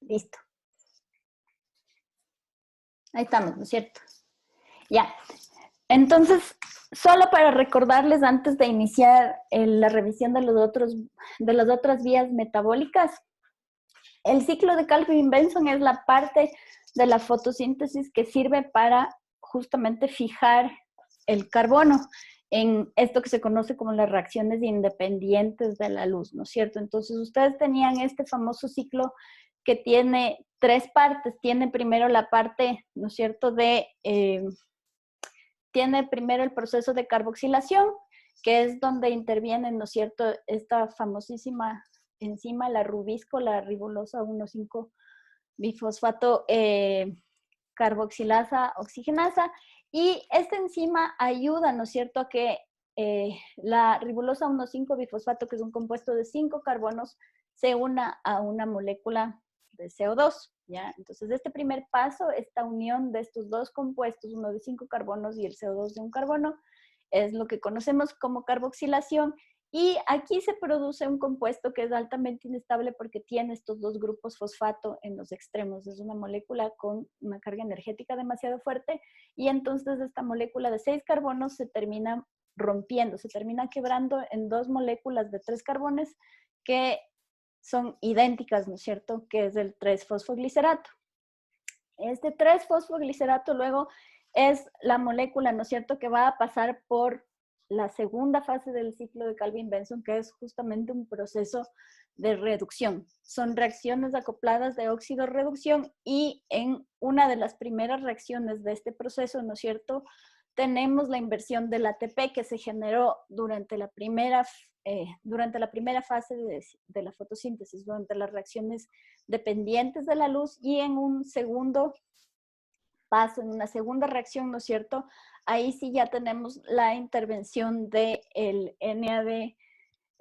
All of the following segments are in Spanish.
Listo. Ahí estamos, ¿no es cierto? Ya. Entonces, solo para recordarles antes de iniciar la revisión de las otras vías metabólicas, el ciclo de Calvin-Benson es la parte de la fotosíntesis que sirve para justamente fijar el carbono en esto que se conoce como las reacciones independientes de la luz, ¿no es cierto? Entonces, ustedes tenían este famoso ciclo que tiene tres partes. Tiene primero la parte, ¿no es cierto?, tiene primero el proceso de carboxilación, que es donde interviene, ¿no es cierto?, esta famosísima enzima, la rubisco, la ribolosa 1,5-bifosfato carboxilasa oxigenasa, y esta enzima ayuda, ¿no es cierto?, a que la ribolosa 1,5-bifosfato, que es un compuesto de 5 carbonos, se una a una molécula de CO2, ¿ya? Entonces, este primer paso, esta unión de estos dos compuestos, uno de 5 carbonos y el CO2 de un carbono, es lo que conocemos como carboxilación, y aquí se produce un compuesto que es altamente inestable porque tiene estos dos grupos fosfato en los extremos. Es una molécula con una carga energética demasiado fuerte, y entonces esta molécula de 6 carbonos se termina rompiendo, se termina quebrando en dos moléculas de 3 carbones que son idénticas, ¿no es cierto?, que es el 3-fosfoglicerato. Este 3-fosfoglicerato luego es la molécula, ¿no es cierto?, que va a pasar por la segunda fase del ciclo de Calvin-Benson, que es justamente un proceso de reducción. Son reacciones acopladas de óxido-reducción, y en una de las primeras reacciones de este proceso, ¿no es cierto?, tenemos la inversión del ATP que se generó durante la primera fase de la fotosíntesis, durante las reacciones dependientes de la luz, y en un segundo paso, en una segunda reacción, ¿no es cierto?, ahí sí ya tenemos la intervención del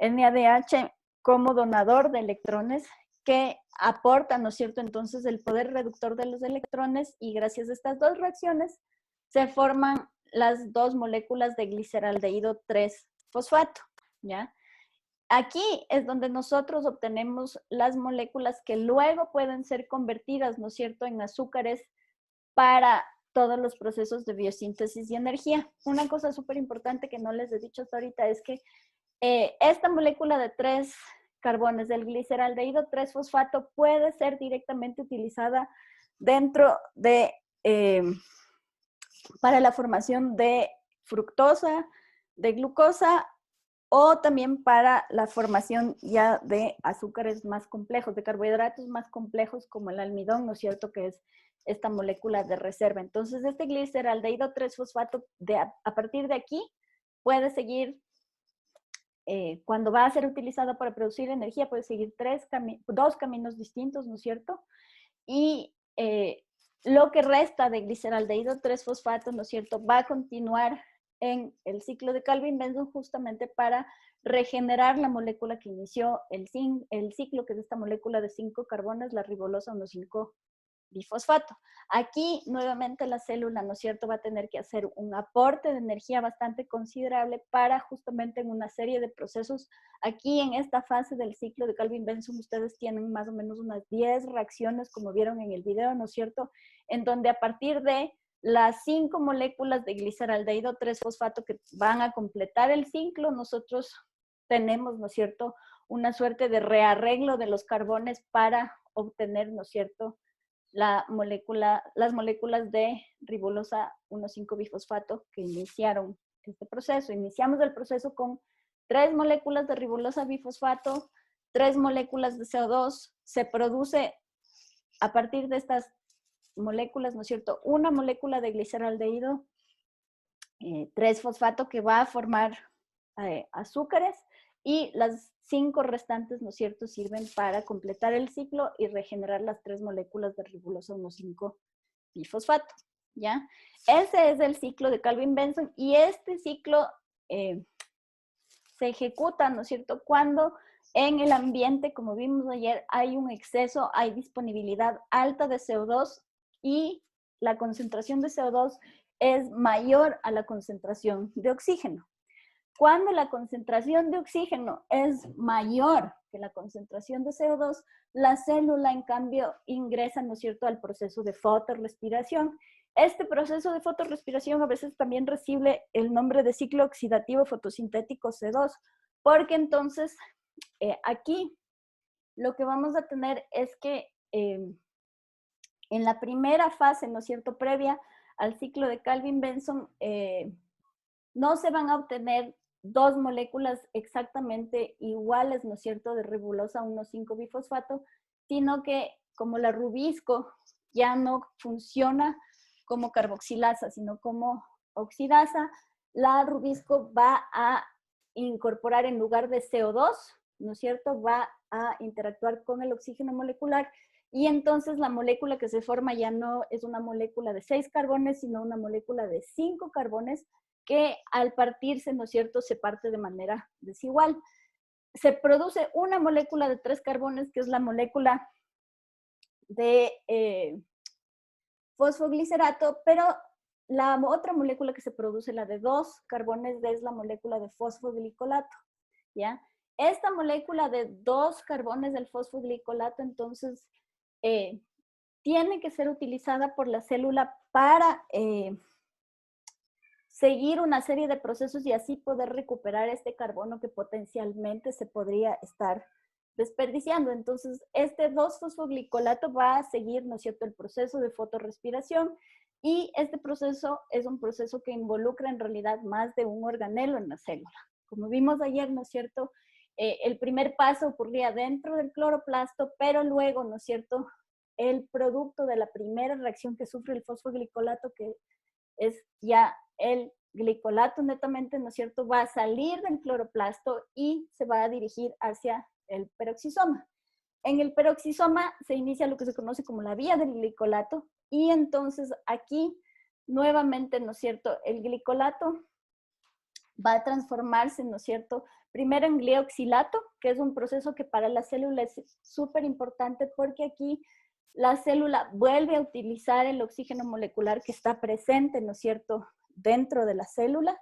NADH como donador de electrones, que aporta, ¿no es cierto?, entonces el poder reductor de los electrones, y gracias a estas dos reacciones se forman las dos moléculas de gliceraldehído 3-fosfato, ¿ya? Aquí es donde nosotros obtenemos las moléculas que luego pueden ser convertidas, ¿no es cierto?, en azúcares para todos los procesos de biosíntesis y energía. Una cosa súper importante que no les he dicho hasta ahorita es que esta molécula de 3 carbones del gliceraldehído 3-fosfato puede ser directamente utilizada dentro de para la formación de fructosa, de glucosa, o también para la formación ya de azúcares más complejos, de carbohidratos más complejos como el almidón, ¿no es cierto?, que es esta molécula de reserva. Entonces, este gliceraldehído 3-fosfato, a partir de aquí, puede seguir, cuando va a ser utilizado para producir energía, puede seguir dos caminos distintos, ¿no es cierto? Y lo que resta de gliceraldehído 3-fosfato, ¿no es cierto?, va a continuar en el ciclo de Calvin-Benson justamente para regenerar la molécula que inició el ciclo, que es esta molécula de 5 carbonos, la ribolosa 1,5-bifosfato. Aquí, nuevamente, la célula, ¿no es cierto?, va a tener que hacer un aporte de energía bastante considerable para justamente en una serie de procesos. Aquí, en esta fase del ciclo de Calvin-Benson, ustedes tienen más o menos unas 10 reacciones, como vieron en el video, ¿no es cierto?, en donde a partir de las 5 moléculas de gliceraldehído 3-fosfato que van a completar el ciclo, nosotros tenemos, ¿no es cierto?, una suerte de rearreglo de los carbones para obtener, ¿no es cierto?, las moléculas de ribolosa 1,5-bifosfato que iniciaron este proceso. Iniciamos el proceso con 3 moléculas de ribolosa bifosfato, 3 moléculas de CO2, se produce a partir de estas moléculas, ¿no es cierto?, una molécula de gliceraldehído 3-fosfato que va a formar azúcares, y las 5 restantes, ¿no es cierto?, sirven para completar el ciclo y regenerar las 3 moléculas de ribolosa 1,5-bifosfato, ¿ya? Ese es el ciclo de Calvin-Benson, y este ciclo se ejecuta, ¿no es cierto?, cuando en el ambiente, como vimos ayer, hay un exceso, hay disponibilidad alta de CO2, y la concentración de CO2 es mayor a la concentración de oxígeno. Cuando la concentración de oxígeno es mayor que la concentración de CO2, la célula en cambio ingresa, ¿no es cierto?, al proceso de fotorrespiración. Este proceso de fotorrespiración a veces también recibe el nombre de ciclo oxidativo fotosintético C2, porque entonces aquí lo que vamos a tener es que en la primera fase, ¿no es cierto?, previa al ciclo de Calvin-Benson, no se van a obtener dos moléculas exactamente iguales, ¿no es cierto?, de ribosa 1,5-bifosfato, sino que como la rubisco ya no funciona como carboxilasa, sino como oxidasa, la rubisco va a incorporar en lugar de CO2, ¿no es cierto?, va a interactuar con el oxígeno molecular y entonces la molécula que se forma ya no es una molécula de 6 carbones, sino una molécula de 5 carbones que al partirse, ¿no es cierto?, se parte de manera desigual. Se produce una molécula de 3 carbones, que es la molécula de fosfoglicerato, pero la otra molécula que se produce, la de 2 carbones, es la molécula de fosfoglicolato, ¿ya? Esta molécula de 2 carbones del fosfoglicolato, entonces, tiene que ser utilizada por la célula para seguir una serie de procesos y así poder recuperar este carbono que potencialmente se podría estar desperdiciando. Entonces, este 2-fosfoglicolato va a seguir, ¿no es cierto?, el proceso de fotorrespiración y este proceso es un proceso que involucra en realidad más de un organelo en la célula. Como vimos ayer, ¿no es cierto?, el primer paso ocurría dentro del cloroplasto, pero luego, ¿no es cierto?, el producto de la primera reacción que sufre el fosfoglicolato, que es ya el glicolato netamente, ¿no es cierto?, va a salir del cloroplasto y se va a dirigir hacia el peroxisoma. En el peroxisoma se inicia lo que se conoce como la vía del glicolato y entonces aquí nuevamente, ¿no es cierto?, el glicolato va a transformarse, ¿no es cierto?, primero en glioxilato, que es un proceso que para la célula es súper importante porque aquí la célula vuelve a utilizar el oxígeno molecular que está presente, ¿no es cierto?, dentro de la célula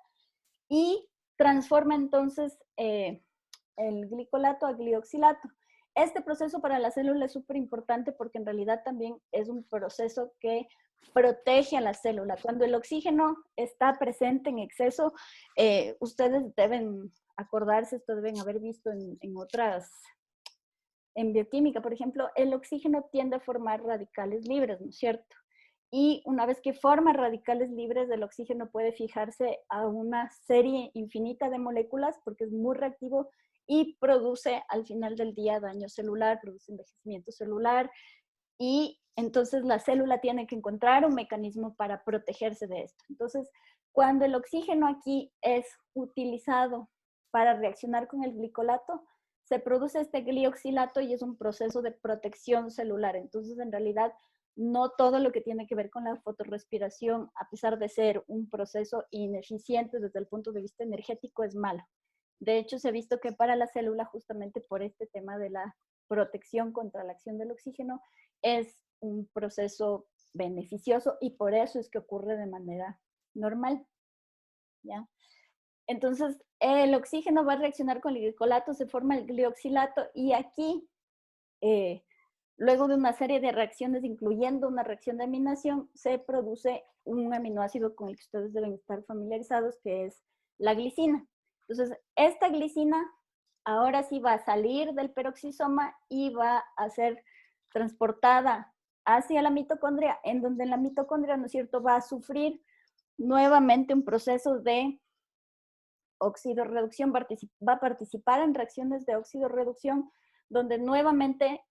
y transforma entonces el glicolato a glioxilato. Este proceso para la célula es súper importante porque en realidad también es un proceso que protege a la célula. Cuando el oxígeno está presente en exceso, ustedes deben acordarse, esto deben haber visto en otras, en bioquímica, por ejemplo, el oxígeno tiende a formar radicales libres, ¿no es cierto? Y una vez que forma radicales libres, el oxígeno puede fijarse a una serie infinita de moléculas porque es muy reactivo y produce al final del día daño celular, produce envejecimiento celular y entonces la célula tiene que encontrar un mecanismo para protegerse de esto. Entonces, cuando el oxígeno aquí es utilizado para reaccionar con el glicolato, se produce este glioxilato y es un proceso de protección celular. Entonces, en realidad, no todo lo que tiene que ver con la fotorrespiración, a pesar de ser un proceso ineficiente desde el punto de vista energético, es malo. De hecho, se ha visto que para la célula, justamente por este tema de la protección contra la acción del oxígeno, es un proceso beneficioso y por eso es que ocurre de manera normal, ¿ya? Entonces, el oxígeno va a reaccionar con el glicolato, se forma el glioxilato y aquí, luego de una serie de reacciones, incluyendo una reacción de aminación, se produce un aminoácido con el que ustedes deben estar familiarizados, que es la glicina. Entonces, esta glicina ahora sí va a salir del peroxisoma y va a ser transportada hacia la mitocondria, en donde la mitocondria, ¿no es cierto?, va a sufrir nuevamente un proceso de oxidorreducción, va a participar en reacciones de oxidorreducción, donde nuevamente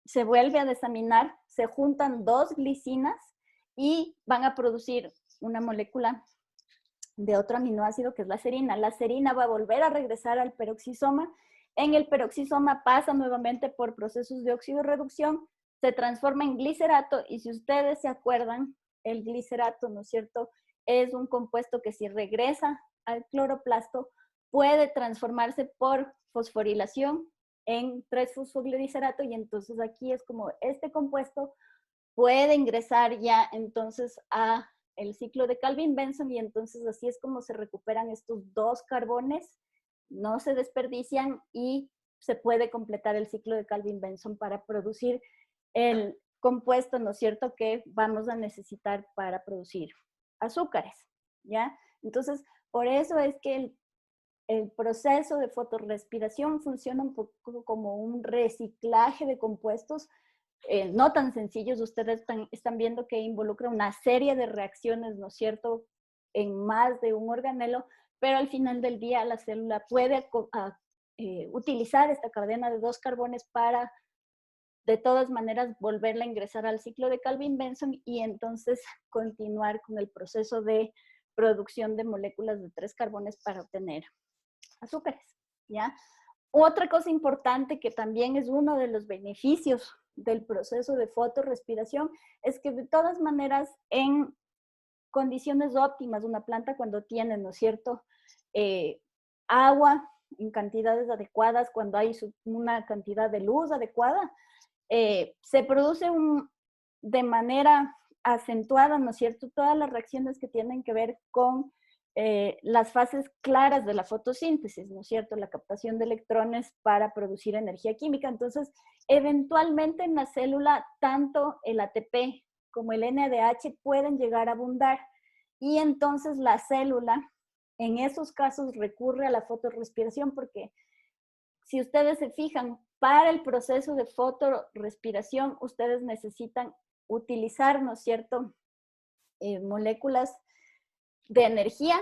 se vuelve a desaminar, se juntan dos glicinas y van a producir una molécula de otro aminoácido que es la serina. La serina va a volver a regresar al peroxisoma. En el peroxisoma pasa nuevamente por procesos de oxidorreducción, se transforma en glicerato y si ustedes se acuerdan, el glicerato, ¿no es cierto?, es un compuesto que si regresa al cloroplasto puede transformarse por fosforilación en 3-fosfoglicerato y entonces aquí es como este compuesto puede ingresar ya entonces a el ciclo de Calvin-Benson y entonces así es como se recuperan estos dos carbones, no se desperdician y se puede completar el ciclo de Calvin-Benson para producir el compuesto, ¿no es cierto?, que vamos a necesitar para producir azúcares, ¿ya? Entonces, por eso es que el proceso de fotorrespiración funciona un poco como un reciclaje de compuestos, no tan sencillos. Ustedes están viendo que involucra una serie de reacciones, ¿no es cierto?, en más de un organelo, pero al final del día la célula puede utilizar esta cadena de 2 carbones para, de todas maneras, volverla a ingresar al ciclo de Calvin-Benson y entonces continuar con el proceso de producción de moléculas de 3 carbones para obtener azúcares, ¿ya? Otra cosa importante que también es uno de los beneficios del proceso de fotorrespiración es que de todas maneras en condiciones óptimas una planta cuando tiene, ¿no es cierto?, agua en cantidades adecuadas, cuando hay una cantidad de luz adecuada, se produce de manera acentuada, ¿no es cierto?, todas las reacciones que tienen que ver con las fases claras de la fotosíntesis, ¿no es cierto?, la captación de electrones para producir energía química. Entonces, eventualmente en la célula, tanto el ATP como el NADH pueden llegar a abundar y entonces la célula en esos casos recurre a la fotorrespiración porque si ustedes se fijan, para el proceso de fotorrespiración ustedes necesitan utilizar, ¿no es cierto?, moléculas de energía,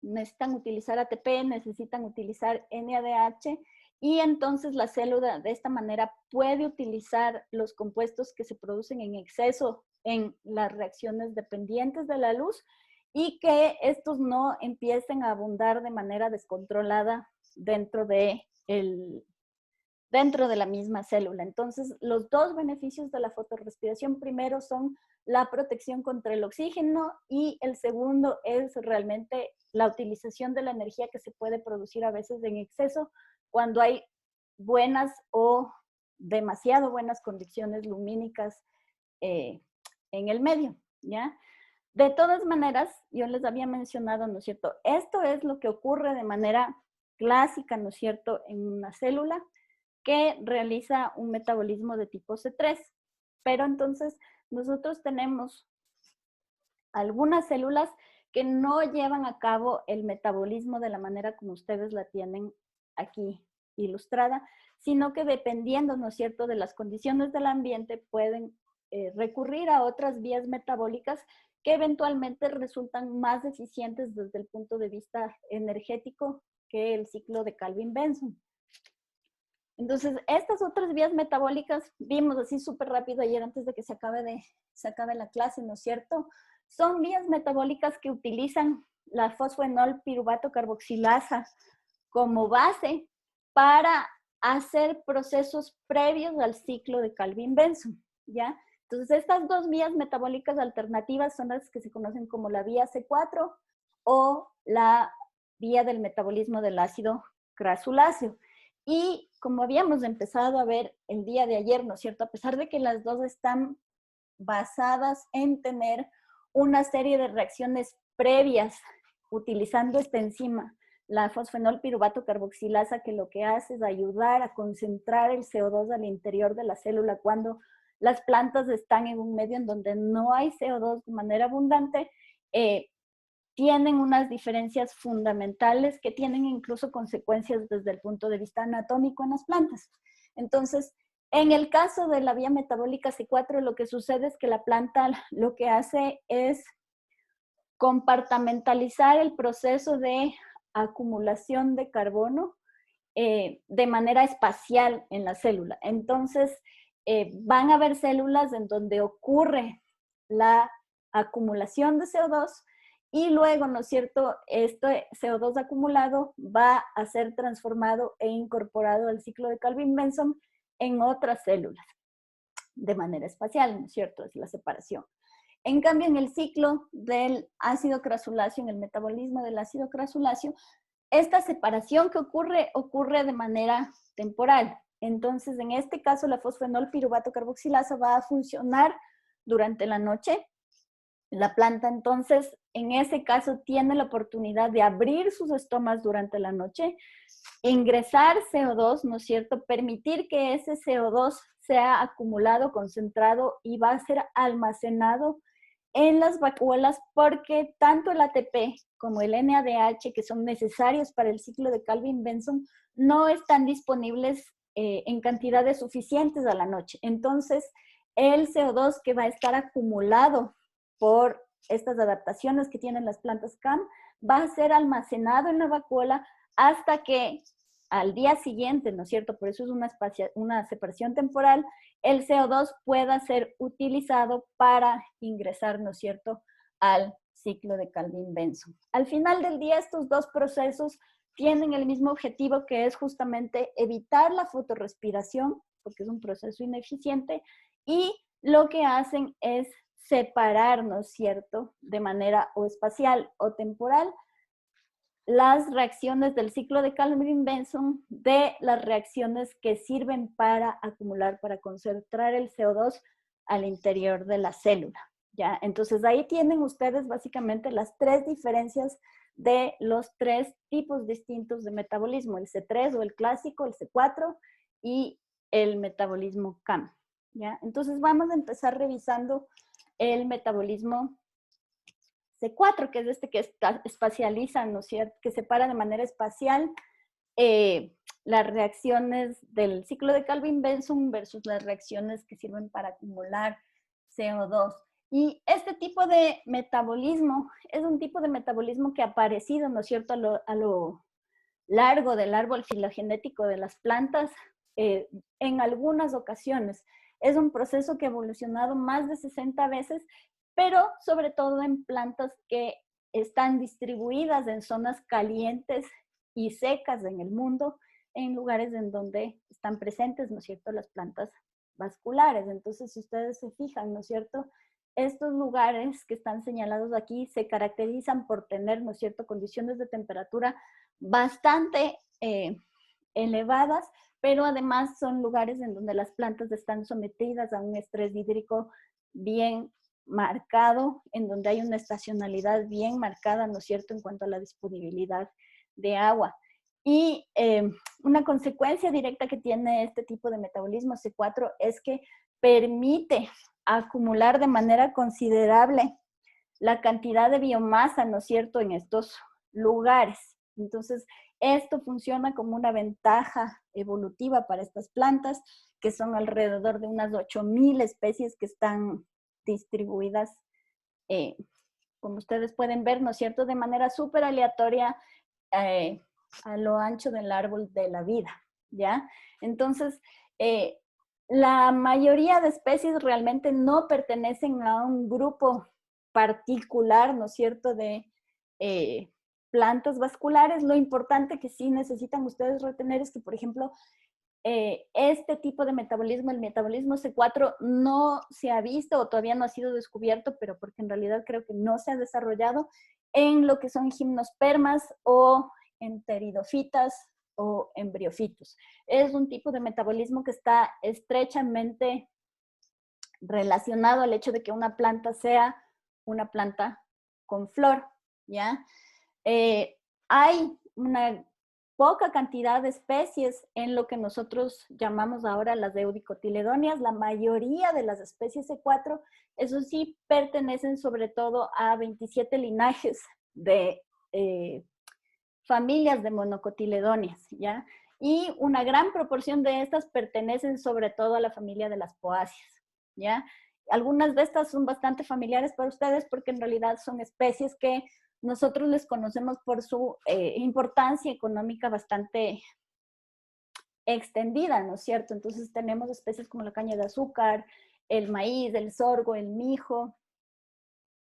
necesitan utilizar ATP, necesitan utilizar NADH y entonces la célula de esta manera puede utilizar los compuestos que se producen en exceso en las reacciones dependientes de la luz y que estos no empiecen a abundar de manera descontrolada dentro de la misma célula. Entonces, los dos beneficios de la fotorrespiración primero son la protección contra el oxígeno y el segundo es realmente la utilización de la energía que se puede producir a veces en exceso cuando hay buenas o demasiado buenas condiciones lumínicas en el medio, ¿ya? De todas maneras, yo les había mencionado, ¿no es cierto? Esto es lo que ocurre de manera clásica, ¿no es cierto?, en una célula que realiza un metabolismo de tipo C3. Pero entonces nosotros tenemos algunas células que no llevan a cabo el metabolismo de la manera como ustedes la tienen aquí ilustrada, sino que dependiendo, ¿no es cierto?, de las condiciones del ambiente pueden recurrir a otras vías metabólicas que eventualmente resultan más eficientes desde el punto de vista energético que el ciclo de Calvin-Benson. Entonces, estas otras vías metabólicas, vimos así súper rápido ayer antes de que se acabe la clase, ¿no es cierto? Son vías metabólicas que utilizan la fosfenol piruvato carboxilasa como base para hacer procesos previos al ciclo de Calvin-Benson, ¿ya? Entonces, estas dos vías metabólicas alternativas son las que se conocen como la vía C4 o la vía del metabolismo del ácido crasuláceo. Y como habíamos empezado a ver el día de ayer, ¿no es cierto? A pesar de que las dos están basadas en tener una serie de reacciones previas utilizando esta enzima, la fosfenol piruvato carboxilasa, que lo que hace es ayudar a concentrar el CO2 al interior de la célula cuando las plantas están en un medio en donde no hay CO2 de manera abundante, tienen unas diferencias fundamentales que tienen incluso consecuencias desde el punto de vista anatómico en las plantas. Entonces, en el caso de la vía metabólica C4, lo que sucede es que la planta lo que hace es compartimentalizar el proceso de acumulación de carbono de manera espacial en la célula. Entonces, van a haber células en donde ocurre la acumulación de CO2 y luego, ¿no es cierto?, este CO2 acumulado va a ser transformado e incorporado al ciclo de Calvin-Benson en otras células de manera espacial, ¿no es cierto? Es la separación. En cambio, en el ciclo del ácido crasuláceo, en el metabolismo del ácido crasuláceo, esta separación que ocurre de manera temporal. Entonces, en este caso, la fosfenol piruvato carboxilasa va a funcionar durante la noche, La planta entonces, en ese caso, tiene la oportunidad de abrir sus estomas durante la noche, ingresar CO2, ¿no es cierto? Permitir que ese CO2 sea acumulado, concentrado y va a ser almacenado en las vacuolas porque tanto el ATP como el NADH, que son necesarios para el ciclo de Calvin-Benson, no están disponibles en cantidades suficientes a la noche. Entonces, el CO2 que va a estar acumulado por estas adaptaciones que tienen las plantas CAM va a ser almacenado en la vacuola hasta que al día siguiente, ¿no es cierto? Por eso es una separación temporal, el CO2 pueda ser utilizado para ingresar, ¿no es cierto?, al ciclo de Calvin-Benson. Al final del día, estos dos procesos tienen el mismo objetivo, que es justamente evitar la fotorrespiración, porque es un proceso ineficiente, y lo que hacen es separar, ¿no es cierto?, de manera o espacial o temporal, las reacciones del ciclo de Calvin-Benson de las reacciones que sirven para acumular, para concentrar el CO2 al interior de la célula, ¿ya? Entonces ahí tienen ustedes básicamente las tres diferencias de los tres tipos distintos de metabolismo, el C3 o el clásico, el C4 y el metabolismo CAM, ¿ya? Entonces vamos a empezar revisando el metabolismo C4, que es este que espacializa, ¿no es cierto?, que separa de manera espacial las reacciones del ciclo de Calvin-Benson versus las reacciones que sirven para acumular CO2. Y este tipo de metabolismo es un tipo de metabolismo que ha aparecido, ¿no es cierto?, a lo largo del árbol filogenético de las plantas en algunas ocasiones. Es un proceso que ha evolucionado más de 60 veces, pero sobre todo en plantas que están distribuidas en zonas calientes y secas en el mundo, en lugares en donde están presentes, ¿no es cierto?, las plantas vasculares. Entonces, si ustedes se fijan, ¿no es cierto?, estos lugares que están señalados aquí se caracterizan por tener, ¿no es cierto?, condiciones de temperatura bastante elevadas, pero además son lugares en donde las plantas están sometidas a un estrés hídrico bien marcado, en donde hay una estacionalidad bien marcada, ¿no es cierto?, en cuanto a la disponibilidad de agua. Y una consecuencia directa que tiene este tipo de metabolismo C4 es que permite acumular de manera considerable la cantidad de biomasa, ¿no es cierto?, en estos lugares. Entonces, esto funciona como una ventaja evolutiva para estas plantas, que son alrededor de unas 8,000 especies que están distribuidas, como ustedes pueden ver, ¿no es cierto?, de manera súper aleatoria a lo ancho del árbol de la vida, ¿ya? Entonces, la mayoría de especies realmente no pertenecen a un grupo particular, ¿no es cierto?, de plantas vasculares. Lo importante que sí necesitan ustedes retener es que, por ejemplo, este tipo de metabolismo, el metabolismo C4, no se ha visto o todavía no ha sido descubierto, pero porque en realidad creo que no se ha desarrollado en lo que son gimnospermas o enteridofitas o embriofitos. Es un tipo de metabolismo que está estrechamente relacionado al hecho de que una planta sea una planta con flor, ¿ya? Hay una poca cantidad de especies en lo que nosotros llamamos ahora las eudicotiledonias. La mayoría de las especies C4, eso sí, pertenecen sobre todo a 27 linajes de familias de monocotiledonias, ¿ya? Y una gran proporción de estas pertenecen sobre todo a la familia de las poáceas, ¿ya? Algunas de estas son bastante familiares para ustedes porque en realidad son especies que nosotros les conocemos por su importancia económica bastante extendida, ¿no es cierto? Entonces tenemos especies como la caña de azúcar, el maíz, el sorgo, el mijo,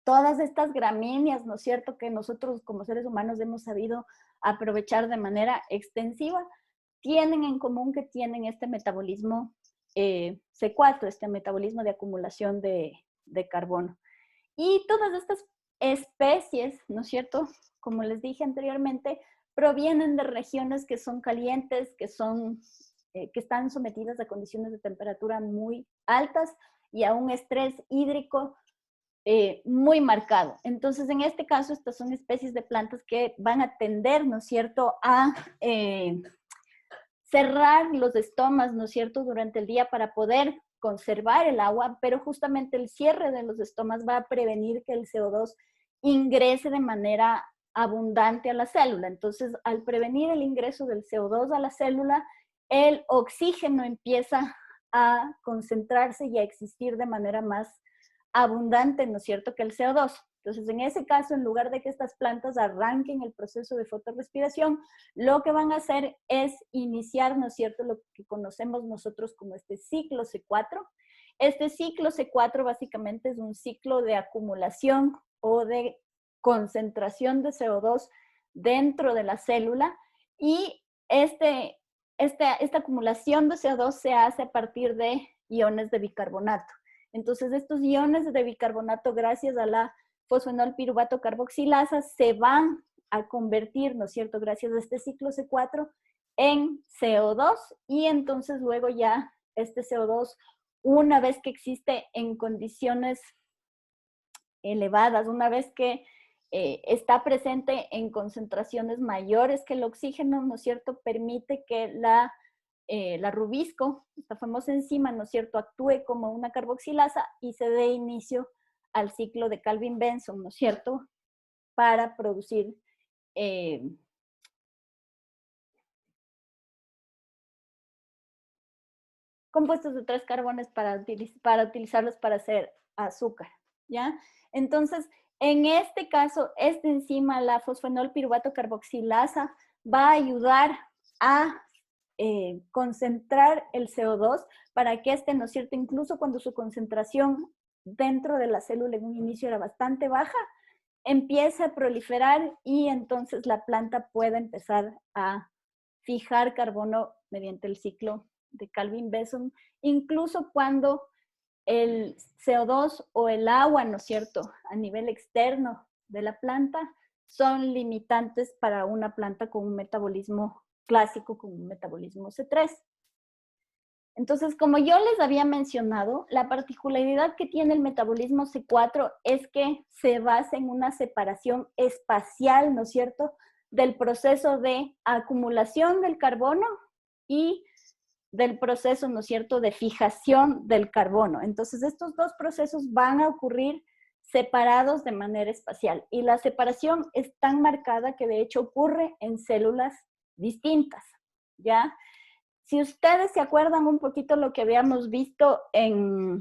todas estas gramíneas, ¿no es cierto?, que nosotros como seres humanos hemos sabido aprovechar de manera extensiva, tienen en común que tienen este metabolismo C4, este metabolismo de acumulación de carbono. Y todas estas especies, ¿no es cierto?, como les dije anteriormente, provienen de regiones que son calientes, que están sometidas a condiciones de temperatura muy altas y a un estrés hídrico muy marcado. Entonces, en este caso, estas son especies de plantas que van a tender, ¿no es cierto?, a cerrar los estomas, ¿no es cierto?, durante el día para poder conservar el agua, pero justamente el cierre de los estomas va a prevenir que el CO2 ingrese de manera abundante a la célula. Entonces, al prevenir el ingreso del CO2 a la célula, el oxígeno empieza a concentrarse y a existir de manera más abundante, ¿no es cierto?, que el CO2. Entonces, en ese caso, en lugar de que estas plantas arranquen el proceso de fotorrespiración, lo que van a hacer es iniciar, ¿no es cierto?, lo que conocemos nosotros como este ciclo C4. Este ciclo C4 básicamente es un ciclo de acumulación o de concentración de CO2 dentro de la célula y esta acumulación de CO2 se hace a partir de iones de bicarbonato. Entonces, estos iones de bicarbonato, gracias a la fosfenol piruvato carboxilasa, se van a convertir, ¿no es cierto?, gracias a este ciclo C4, en CO2 y entonces luego ya este CO2, una vez que existe en condiciones elevadas, una vez que está presente en concentraciones mayores que el oxígeno, ¿no es cierto?, permite que la rubisco, esta famosa enzima, ¿no es cierto?, actúe como una carboxilasa y se dé inicio al ciclo de Calvin-Benson, ¿no es cierto?, para producir compuestos de 3 carbones para utilizarlos para hacer azúcar, ¿ya? Entonces, en este caso, esta enzima, la fosfenol piruvato carboxilasa, va a ayudar a concentrar el CO2 para que este, ¿no es cierto?, incluso cuando su concentración dentro de la célula en un inicio era bastante baja, empieza a proliferar y entonces la planta puede empezar a fijar carbono mediante el ciclo de Calvin-Besson, incluso cuando el CO2 o el agua, ¿no es cierto?, a nivel externo de la planta son limitantes para una planta con un metabolismo clásico, con un metabolismo C3. Entonces, como yo les había mencionado, la particularidad que tiene el metabolismo C4 es que se basa en una separación espacial, ¿no es cierto?, del proceso de acumulación del carbono y del proceso, ¿no es cierto?, de fijación del carbono. Entonces, estos dos procesos van a ocurrir separados de manera espacial. Y la separación es tan marcada que de hecho ocurre en células distintas, ¿ya? Si ustedes se acuerdan un poquito lo que habíamos visto en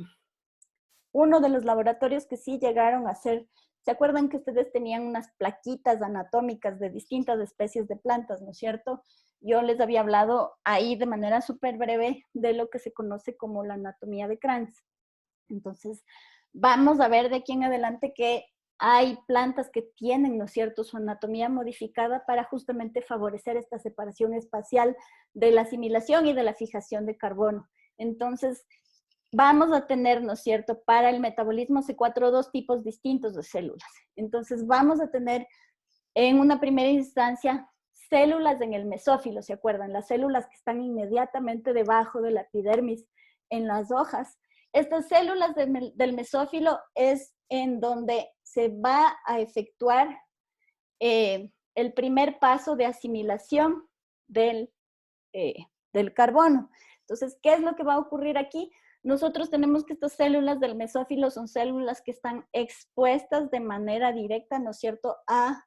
uno de los laboratorios que sí llegaron a hacer, ¿se acuerdan que ustedes tenían unas plaquitas anatómicas de distintas especies de plantas, ¿no es cierto? Yo les había hablado ahí de manera súper breve de lo que se conoce como la anatomía de Kranz. Entonces, vamos a ver de aquí en adelante que hay plantas que tienen, ¿no es cierto?, su anatomía modificada para justamente favorecer esta separación espacial de la asimilación y de la fijación de carbono. Entonces, vamos a tener, ¿no es cierto?, para el metabolismo C4 dos tipos distintos de células. Entonces, vamos a tener en una primera instancia células en el mesófilo, ¿se acuerdan? Las células que están inmediatamente debajo de la epidermis en las hojas. Estas células del mesófilo es en donde se va a efectuar el primer paso de asimilación del carbono. Entonces, ¿qué es lo que va a ocurrir aquí? Nosotros tenemos que estas células del mesófilo son células que están expuestas de manera directa, ¿no es cierto?, a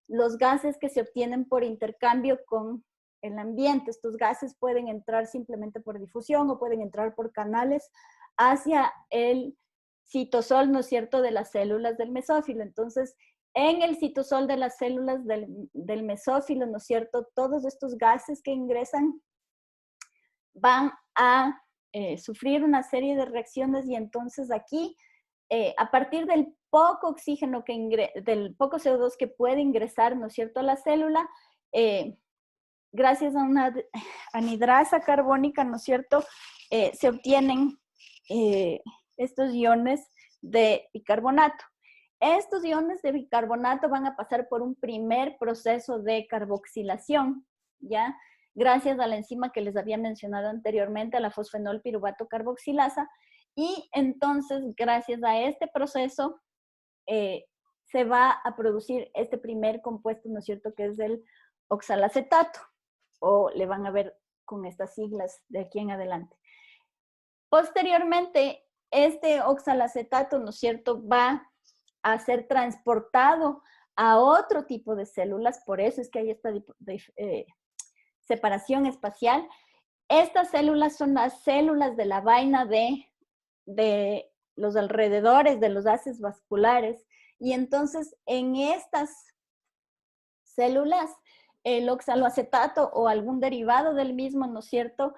los gases que se obtienen por intercambio con el ambiente. Estos gases pueden entrar simplemente por difusión o pueden entrar por canales hacia el citosol, ¿no es cierto?, de las células del mesófilo. Entonces, en el citosol de las células del mesófilo, ¿no es cierto?, todos estos gases que ingresan van a sufrir una serie de reacciones y entonces aquí, a partir del poco oxígeno, del poco CO2 que puede ingresar, ¿no es cierto?, a la célula, gracias a una anhidrasa carbónica, ¿no es cierto?, se obtienen estos iones de bicarbonato. Estos iones de bicarbonato van a pasar por un primer proceso de carboxilación, ¿ya? Gracias a la enzima que les había mencionado anteriormente, a la fosfenol piruvato carboxilasa, y entonces, gracias a este proceso, se va a producir este primer compuesto, ¿no es cierto?, que es el oxalacetato, o le van a ver con estas siglas de aquí en adelante. Posteriormente, este oxalacetato, ¿no es cierto?, va a ser transportado a otro tipo de células, por eso es que hay esta separación espacial. Estas células son las células de la vaina de los alrededores de los haces vasculares, y entonces en estas células el oxaloacetato o algún derivado del mismo, ¿no es cierto?,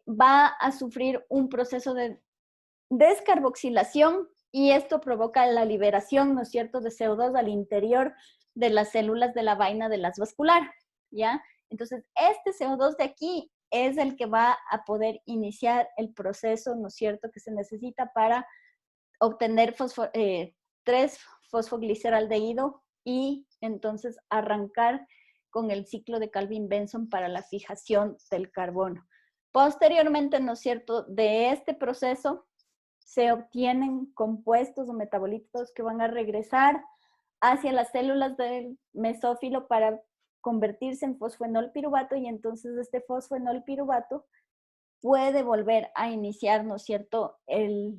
va a sufrir un proceso de descarboxilación, y esto provoca la liberación, ¿no es cierto?, de CO2 al interior de las células de la vaina del haz vascular, ¿ya? Entonces, este CO2 de aquí es el que va a poder iniciar el proceso, ¿no es cierto?, que se necesita para obtener 3-fosfogliceraldehído y entonces arrancar con el ciclo de Calvin-Benson para la fijación del carbono. Posteriormente, ¿no es cierto?, de este proceso se obtienen compuestos o metabolitos que van a regresar hacia las células del mesófilo para convertirse en fosfenolpiruvato, y entonces este fosfenolpiruvato puede volver a iniciar, ¿no es cierto?, el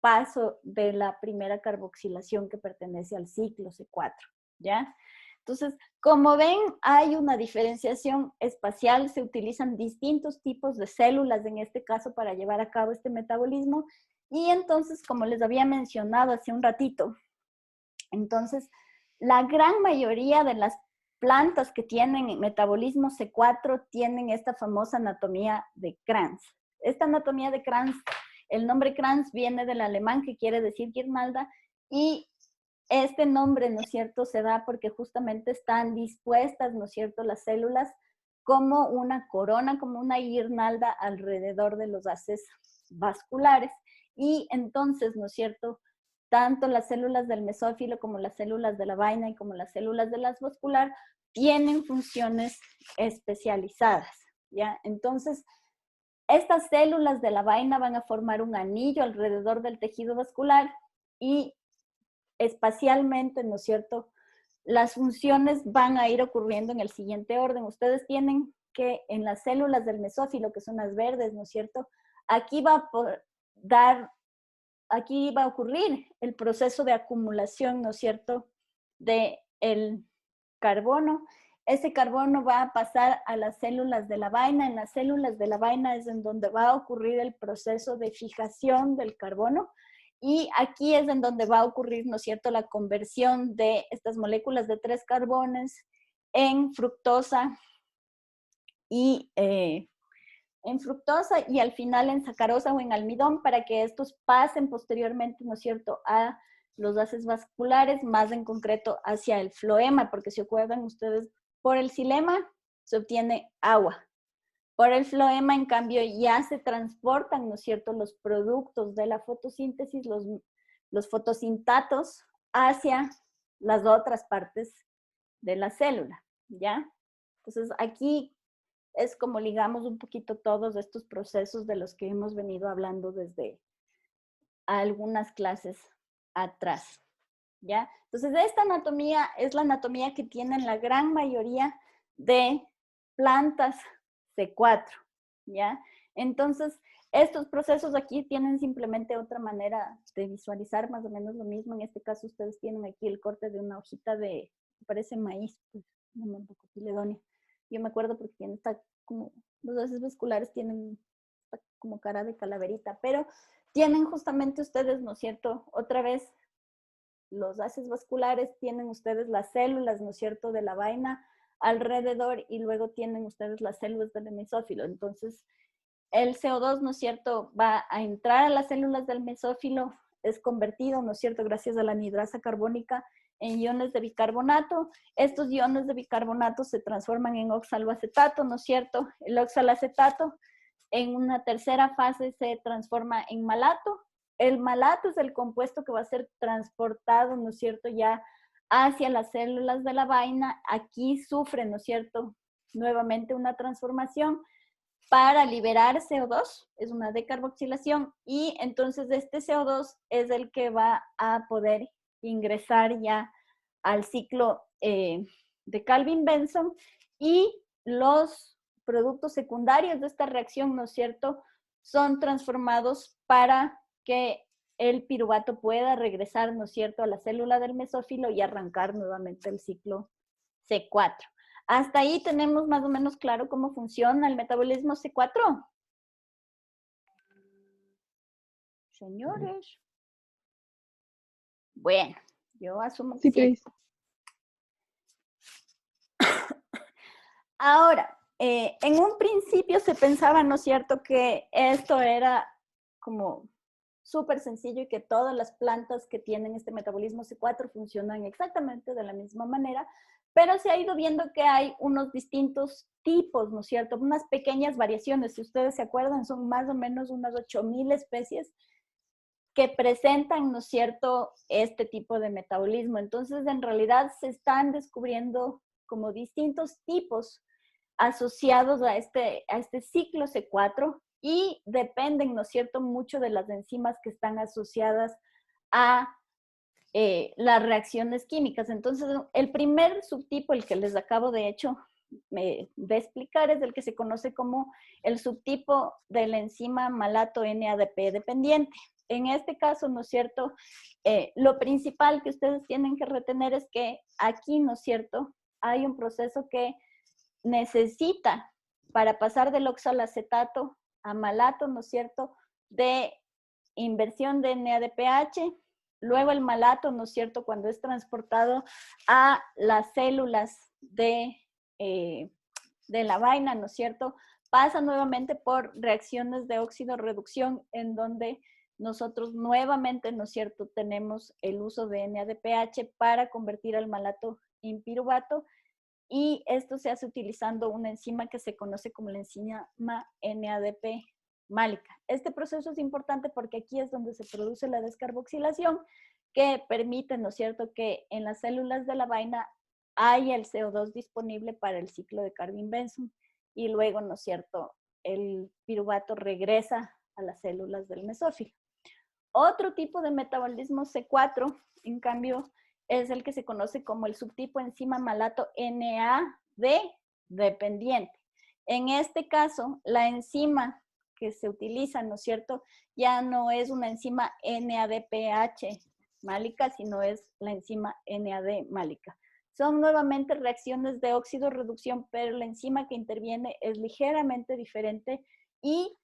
paso de la primera carboxilación que pertenece al ciclo C4, ¿ya? Entonces, como ven, hay una diferenciación espacial, se utilizan distintos tipos de células, en este caso, para llevar a cabo este metabolismo, y entonces, como les había mencionado hace un ratito, entonces, la gran mayoría de las plantas que tienen metabolismo C4 tienen esta famosa anatomía de Kranz. Esta anatomía de Kranz, el nombre Kranz viene del alemán, que quiere decir guirnalda, y este nombre, ¿no es cierto?, se da porque justamente están dispuestas, ¿no es cierto?, las células como una corona, como una guirnalda alrededor de los haces vasculares. Y entonces, ¿no es cierto?, tanto las células del mesófilo como las células de la vaina y como las células del haz vascular tienen funciones especializadas, ¿ya? Entonces, estas células de la vaina van a formar un anillo alrededor del tejido vascular, y espacialmente, ¿no es cierto?, las funciones van a ir ocurriendo en el siguiente orden. Ustedes tienen que en las células del mesófilo, que son las verdes, ¿no es cierto?, aquí va a ocurrir el proceso de acumulación, ¿no es cierto?, del carbono. Ese carbono va a pasar a las células de la vaina. En las células de la vaina es en donde va a ocurrir el proceso de fijación del carbono, y aquí es en donde va a ocurrir, ¿no es cierto?, la conversión de estas moléculas de 3 carbones en fructosa y al final en sacarosa o en almidón, para que estos pasen posteriormente, ¿no es cierto?, a los haces vasculares, más en concreto hacia el floema, porque si acuerdan ustedes, por el xilema se obtiene agua. Por el floema, en cambio, ya se transportan, ¿no es cierto?, los productos de la fotosíntesis, los fotosintatos, hacia las otras partes de la célula, ¿ya? Entonces, aquí es como ligamos un poquito todos estos procesos de los que hemos venido hablando desde algunas clases atrás, ¿ya? Entonces, esta anatomía es la anatomía que tienen la gran mayoría de plantas C4, ¿ya? Entonces, estos procesos aquí tienen simplemente otra manera de visualizar más o menos lo mismo. En este caso, ustedes tienen aquí el corte de una hojita de, parece maíz, pues, un poco cotiledonia. Yo me acuerdo porque tiene esta como, los haces vasculares tienen como cara de calaverita, pero tienen justamente ustedes, ¿no es cierto?, otra vez, los haces vasculares, tienen ustedes las células, ¿no es cierto?, de la vaina alrededor, y luego tienen ustedes las células del mesófilo. Entonces, el CO2, ¿no es cierto?, va a entrar a las células del mesófilo, es convertido, ¿no es cierto?, gracias a la anhidrasa carbónica, en iones de bicarbonato. Estos iones de bicarbonato se transforman en oxaloacetato, ¿no es cierto? El oxalacetato en una tercera fase se transforma en malato. El malato es el compuesto que va a ser transportado, ¿no es cierto?, ya hacia las células de la vaina. Aquí sufre, ¿no es cierto?, nuevamente una transformación para liberar CO2, es una decarboxilación, y entonces este CO2 es el que va a poder ingresar ya al ciclo de Calvin-Benson, y los productos secundarios de esta reacción, ¿no es cierto?, son transformados para que el piruvato pueda regresar, ¿no es cierto?, a la célula del mesófilo y arrancar nuevamente el ciclo C4. Hasta ahí tenemos más o menos claro cómo funciona el metabolismo C4. Señores. Bueno, yo asumo que sí. Ahora, en un principio se pensaba, ¿no es cierto?, que esto era como súper sencillo y que todas las plantas que tienen este metabolismo C4 funcionan exactamente de la misma manera, pero se ha ido viendo que hay unos distintos tipos, ¿no es cierto?, unas pequeñas variaciones. Si ustedes se acuerdan, son más o menos unas 8,000 especies que presentan, ¿no es cierto?, este tipo de metabolismo. Entonces, en realidad se están descubriendo como distintos tipos asociados a este ciclo C4, y dependen, ¿no es cierto?, mucho de las enzimas que están asociadas a las reacciones químicas. Entonces, el primer subtipo, el que les acabo de hecho de explicar, es el que se conoce como el subtipo de la enzima malato NADP dependiente. En este caso, ¿no es cierto?, lo principal que ustedes tienen que retener es que aquí, ¿no es cierto?, hay un proceso que necesita, para pasar del oxalacetato a malato, ¿no es cierto?, de inversión de NADPH, luego el malato, ¿no es cierto?, cuando es transportado a las células de la vaina, ¿no es cierto?, pasa nuevamente por reacciones de óxido-reducción, en donde nosotros nuevamente, ¿no es cierto?, tenemos el uso de NADPH para convertir al malato en piruvato, y esto se hace utilizando una enzima que se conoce como la enzima NADP málica. Este proceso es importante porque aquí es donde se produce la descarboxilación, que permite, ¿no es cierto?, que en las células de la vaina haya el CO2 disponible para el ciclo de Calvin-Benson, y luego, ¿no es cierto?, el piruvato regresa a las células del mesófilo. Otro tipo de metabolismo C4, en cambio, es el que se conoce como el subtipo enzima malato NAD dependiente. En este caso, la enzima que se utiliza, ¿no es cierto?, ya no es una enzima NADPH málica, sino es la enzima NAD málica. Son nuevamente reacciones de óxido-reducción, pero la enzima que interviene es ligeramente diferente, y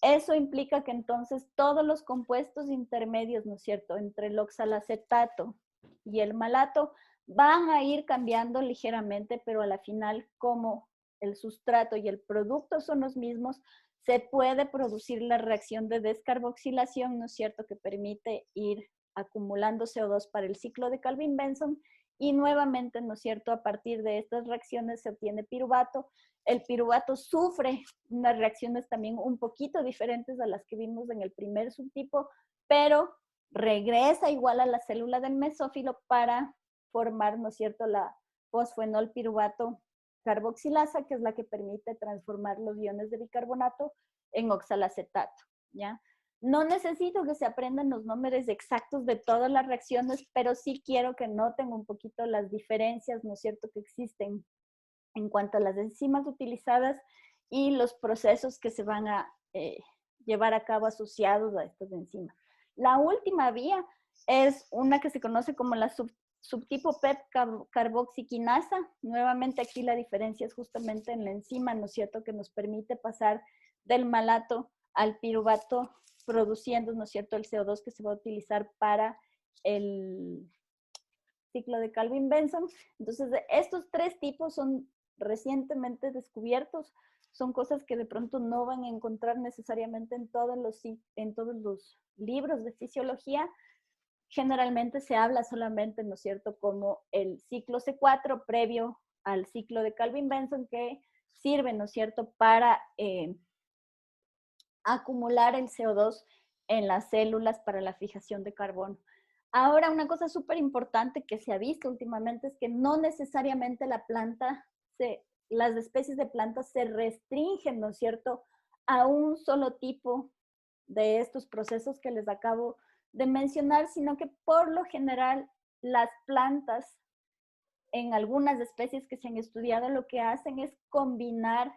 eso implica que entonces todos los compuestos intermedios, ¿no es cierto?, entre el oxalacetato y el malato van a ir cambiando ligeramente, pero a la final, como el sustrato y el producto son los mismos, se puede producir la reacción de descarboxilación, ¿no es cierto?, que permite ir acumulando CO2 para el ciclo de Calvin-Benson, y nuevamente, ¿no es cierto?, a partir de estas reacciones se obtiene piruvato. El piruvato sufre unas reacciones también un poquito diferentes a las que vimos en el primer subtipo, pero regresa igual a la célula del mesófilo para formar, ¿no es cierto?, la fosfenol piruvato carboxilasa, que es la que permite transformar los iones de bicarbonato en oxalacetato, ¿ya? No necesito que se aprendan los nombres exactos de todas las reacciones, pero sí quiero que noten un poquito las diferencias, ¿no es cierto?, que existen en cuanto a las enzimas utilizadas y los procesos que se van a llevar a cabo asociados a estas enzimas. La última vía es una que se conoce como la subtipo PEP carboxiquinasa. Nuevamente aquí la diferencia es justamente en la enzima, ¿no es cierto?, que nos permite pasar del malato al piruvato, produciendo, ¿no es cierto?, el CO2 que se va a utilizar para el ciclo de Calvin-Benson. Entonces, estos tres tipos son recientemente descubiertos, son cosas que de pronto no van a encontrar necesariamente en todos los libros de fisiología. Generalmente se habla solamente, ¿no es cierto?, como el ciclo C4 previo al ciclo de Calvin-Benson, que sirve, ¿no es cierto?, para acumular el CO2 en las células para la fijación de carbono. Ahora, una cosa súper importante que se ha visto últimamente es que no necesariamente las especies de plantas se restringen, ¿no es cierto?, a un solo tipo de estos procesos que les acabo de mencionar, sino que por lo general las plantas, en algunas especies que se han estudiado, lo que hacen es combinar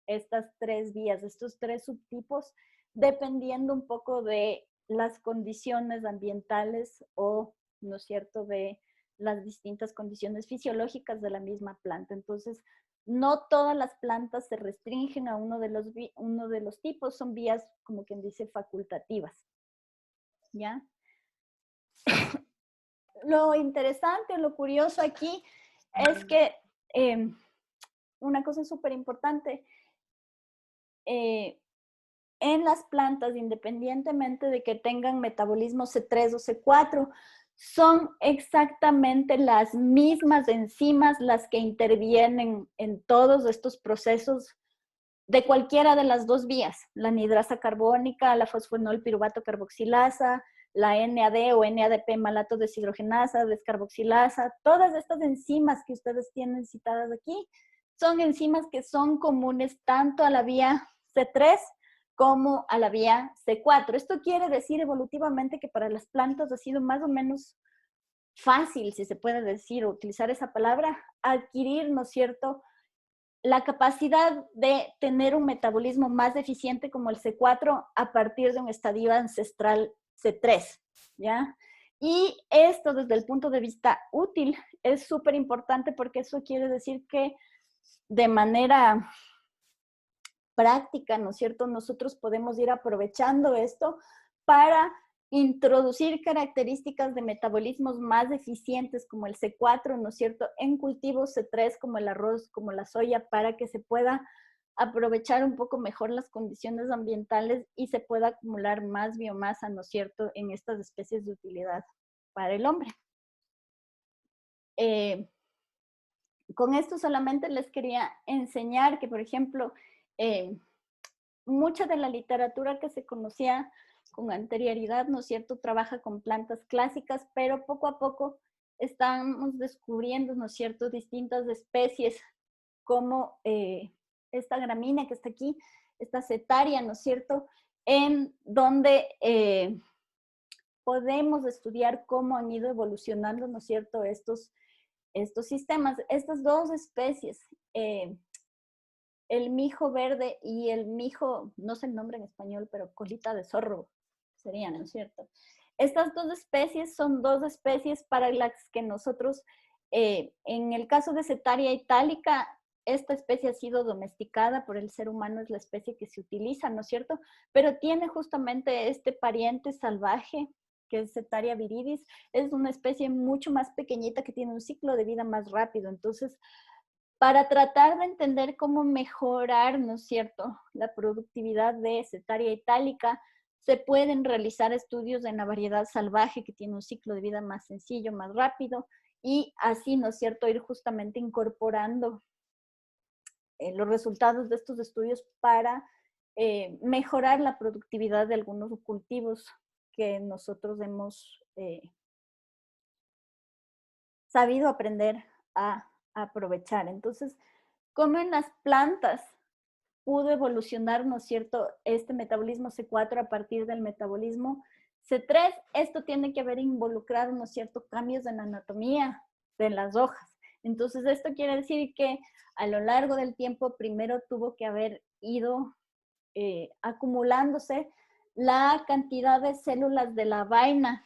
estas tres vías, estos tres subtipos, dependiendo un poco de las condiciones ambientales o, ¿no es cierto?, de las distintas condiciones fisiológicas de la misma planta. Entonces, no todas las plantas se restringen a uno de los tipos, son vías, como quien dice, facultativas. ¿Ya? Lo interesante, lo curioso aquí es que una cosa súper importante, en las plantas, independientemente de que tengan metabolismo C3 o C4, son exactamente las mismas enzimas las que intervienen en todos estos procesos de cualquiera de las dos vías, la anhidrasa carbónica, la fosfonol piruvato carboxilasa, la NAD o NADP malato deshidrogenasa, descarboxilasa, todas estas enzimas que ustedes tienen citadas aquí, son enzimas que son comunes tanto a la vía C3 como a la vía C4. Esto quiere decir evolutivamente que para las plantas ha sido más o menos fácil, si se puede decir, o utilizar esa palabra, adquirir, ¿no es cierto?, la capacidad de tener un metabolismo más eficiente como el C4 a partir de un estadio ancestral C3, ¿ya? Y esto desde el punto de vista útil es súper importante porque eso quiere decir que de manera práctica, ¿no es cierto?, nosotros podemos ir aprovechando esto para introducir características de metabolismos más eficientes como el C4, ¿no es cierto?, en cultivos C3 como el arroz, como la soya, para que se pueda aprovechar un poco mejor las condiciones ambientales y se pueda acumular más biomasa, ¿no es cierto?, en estas especies de utilidad para el hombre. Con esto solamente les quería enseñar que, por ejemplo, mucha de la literatura que se conocía con anterioridad, ¿no es cierto?, trabaja con plantas clásicas, pero poco a poco estamos descubriendo, ¿no es cierto?, distintas especies como esta gramínea que está aquí, esta setaria, ¿no es cierto?, en donde podemos estudiar cómo han ido evolucionando, ¿no es cierto?, estos sistemas. Estas dos especies, el mijo verde y el mijo, no sé el nombre en español, pero colita de zorro serían, ¿no es cierto? Estas dos especies son dos especies para las que nosotros, en el caso de Setaria itálica, esta especie ha sido domesticada por el ser humano, es la especie que se utiliza, ¿no es cierto? Pero tiene justamente este pariente salvaje, que es Setaria viridis, es una especie mucho más pequeñita que tiene un ciclo de vida más rápido. Entonces, para tratar de entender cómo mejorar, ¿no es cierto?, la productividad de Setaria itálica, se pueden realizar estudios en la variedad salvaje que tiene un ciclo de vida más sencillo, más rápido, y así, ¿no es cierto?, ir justamente incorporando los resultados de estos estudios para mejorar la productividad de algunos cultivos que nosotros hemos sabido aprender a aprovechar. Entonces, ¿cómo en las plantas pudo evolucionar, ¿no es cierto?, este metabolismo C4 a partir del metabolismo C3? Esto tiene que haber involucrado, ¿no es cierto?, cambios en la anatomía de las hojas. Entonces, esto quiere decir que a lo largo del tiempo, primero tuvo que haber ido acumulándose la cantidad de células de la vaina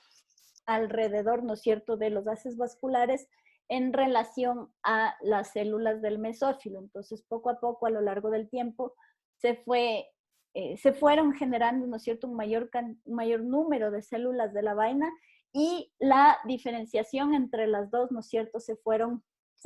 alrededor, ¿no es cierto?, de los haces vasculares en relación a las células del mesófilo. Entonces, poco a poco, a lo largo del tiempo, se fueron generando, ¿no es cierto?, un mayor número de células de la vaina y la diferenciación entre las dos, ¿no es cierto?, se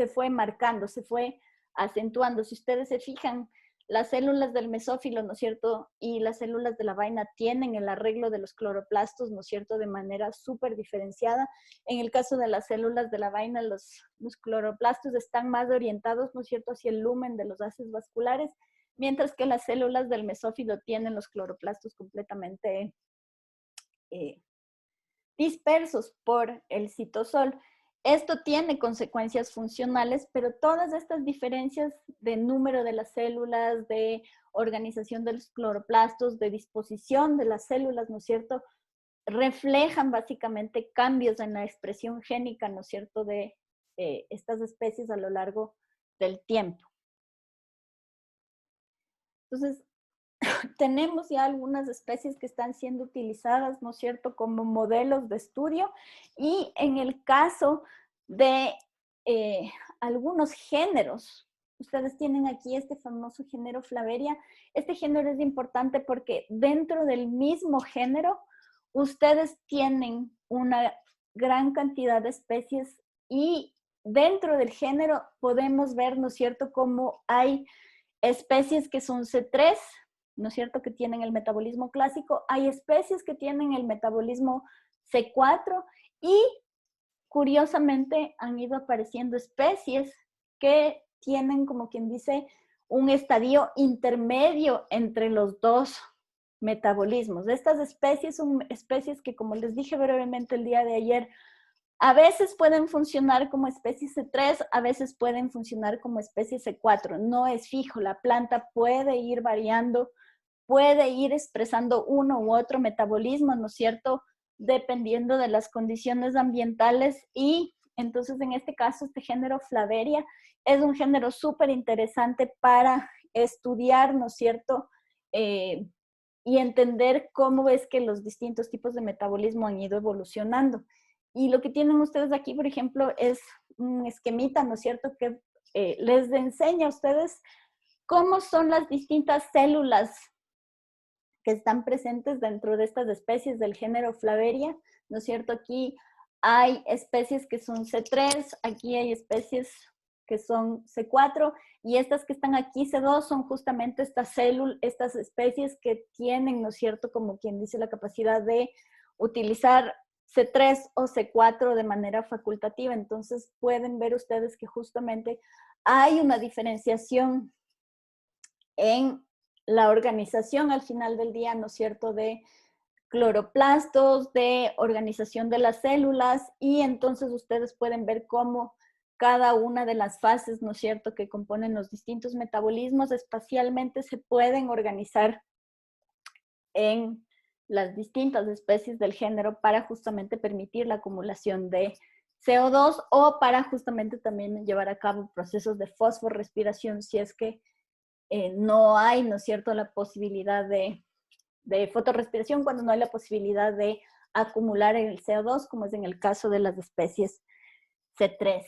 fue marcando, se fue acentuando. Si ustedes se fijan, las células del mesófilo, ¿no es cierto?, y las células de la vaina tienen el arreglo de los cloroplastos, ¿no es cierto?, de manera súper diferenciada. En el caso de las células de la vaina, los cloroplastos están más orientados, ¿no es cierto?, hacia el lumen de los haces vasculares, mientras que las células del mesófilo tienen los cloroplastos completamente dispersos por el citosol. Esto tiene consecuencias funcionales, pero todas estas diferencias de número de las células, de organización de los cloroplastos, de disposición de las células, ¿no es cierto?, reflejan básicamente cambios en la expresión génica, ¿no es cierto?, de estas especies a lo largo del tiempo. Entonces, tenemos ya algunas especies que están siendo utilizadas, ¿no es cierto?, como modelos de estudio, y en el caso de algunos géneros, ustedes tienen aquí este famoso género Flaveria. Este género es importante porque dentro del mismo género, ustedes tienen una gran cantidad de especies y dentro del género podemos ver, ¿no es cierto?, cómo hay especies que son C3, ¿no es cierto?, que tienen el metabolismo clásico. Hay especies que tienen el metabolismo C4 y curiosamente han ido apareciendo especies que tienen, como quien dice, un estadio intermedio entre los dos metabolismos. Estas especies son especies que, como les dije brevemente el día de ayer, a veces pueden funcionar como especie C3, a veces pueden funcionar como especie C4. No es fijo, la planta puede ir variando, puede ir expresando uno u otro metabolismo, ¿no es cierto?, dependiendo de las condiciones ambientales. Y entonces en este caso este género Flaveria es un género súper interesante para estudiar, ¿no es cierto?, y entender cómo es que los distintos tipos de metabolismo han ido evolucionando. Y lo que tienen ustedes aquí, por ejemplo, es un esquemita, ¿no es cierto?, que les enseña a ustedes cómo son las distintas células que están presentes dentro de estas especies del género Flaveria, ¿no es cierto? Aquí hay especies que son C3, aquí hay especies que son C4, y estas que están aquí, C2, son justamente estas especies que tienen, ¿no es cierto?, como quien dice, la capacidad de utilizar C3 o C4 de manera facultativa. Entonces pueden ver ustedes que justamente hay una diferenciación en la organización al final del día, ¿no es cierto?, de cloroplastos, de organización de las células, y entonces ustedes pueden ver cómo cada una de las fases, ¿no es cierto?, que componen los distintos metabolismos espacialmente se pueden organizar en las distintas especies del género para justamente permitir la acumulación de CO2 o para justamente también llevar a cabo procesos de fosforrespiración si es que no hay, ¿no es cierto?, la posibilidad de fotorrespiración, cuando no hay la posibilidad de acumular el CO2, como es en el caso de las especies C3.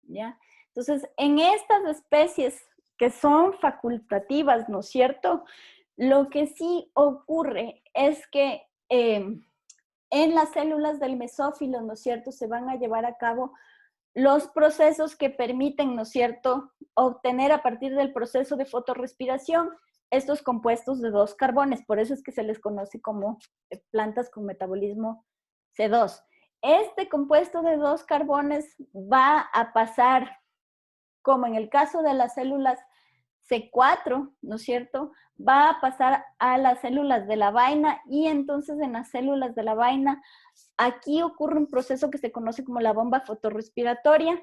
¿Ya? Entonces, en estas especies que son facultativas, ¿no es cierto?, lo que sí ocurre es que en las células del mesófilo, ¿no es cierto?, se van a llevar a cabo los procesos que permiten, ¿no es cierto?, obtener a partir del proceso de fotorrespiración estos compuestos de 2 carbones. Por eso es que se les conoce como plantas con metabolismo C2. Este compuesto de 2 carbones va a pasar, como en el caso de las células C4, ¿no es cierto?, va a pasar a las células de la vaina, y entonces en las células de la vaina aquí ocurre un proceso que se conoce como la bomba fotorrespiratoria,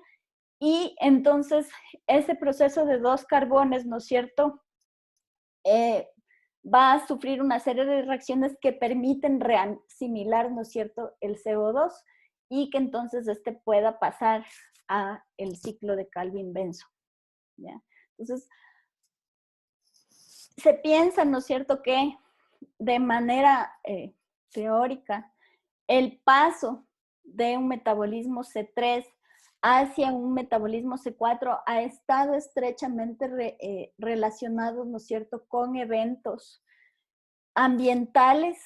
y entonces ese proceso de 2 carbones, ¿no es cierto?, va a sufrir una serie de reacciones que permiten reasimilar, ¿no es cierto?, el CO2, y que entonces este pueda pasar a el ciclo de Calvin-Benson, ¿ya? Entonces, se piensa, ¿no es cierto?, que de manera teórica, el paso de un metabolismo C3 hacia un metabolismo C4 ha estado estrechamente relacionado, ¿no es cierto?, con eventos ambientales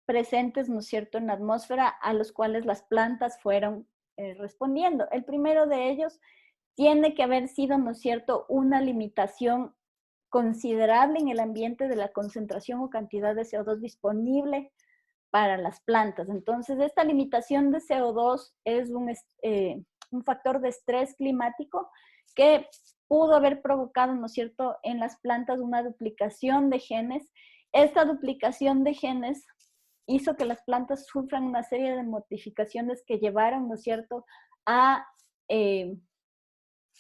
presentes, ¿no es cierto?, en la atmósfera, a los cuales las plantas fueron respondiendo. El primero de ellos tiene que haber sido, ¿no es cierto?, una limitación considerable en el ambiente de la concentración o cantidad de CO2 disponible para las plantas. Entonces, esta limitación de CO2 es un factor de estrés climático que pudo haber provocado, ¿no es cierto?, en las plantas una duplicación de genes. Esta duplicación de genes hizo que las plantas sufran una serie de modificaciones que llevaron, ¿no es cierto?, a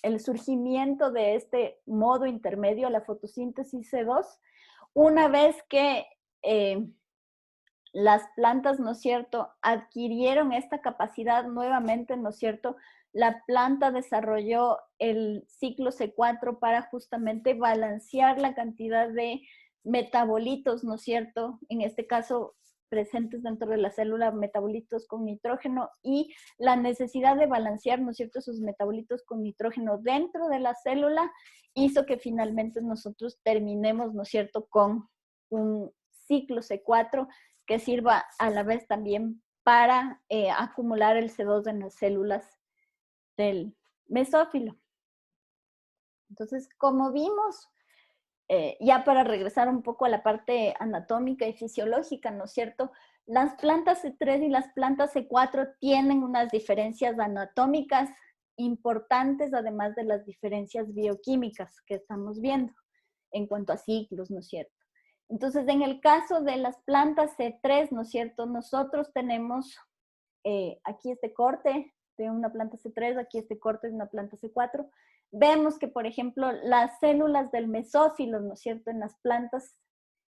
el surgimiento de este modo intermedio, la fotosíntesis C2, una vez que las plantas, ¿no es cierto?, adquirieron esta capacidad nuevamente, ¿no es cierto? La planta desarrolló el ciclo C4 para justamente balancear la cantidad de metabolitos, ¿no es cierto? En este caso, presentes dentro de la célula, metabolitos con nitrógeno, y la necesidad de balancear, ¿no es cierto?, esos metabolitos con nitrógeno dentro de la célula hizo que finalmente nosotros terminemos, ¿no es cierto?, con un ciclo C4 que sirva a la vez también para acumular el C2 en las células del mesófilo. Entonces, como vimos, ya para regresar un poco a la parte anatómica y fisiológica, ¿no es cierto? Las plantas C3 y las plantas C4 tienen unas diferencias anatómicas importantes, además de las diferencias bioquímicas que estamos viendo en cuanto a ciclos, ¿no es cierto? Entonces, en el caso de las plantas C3, ¿no es cierto? Nosotros tenemos aquí este corte de una planta C3, aquí este corte de una planta C4. Vemos que, por ejemplo, las células del mesófilo, ¿no es cierto?, en las plantas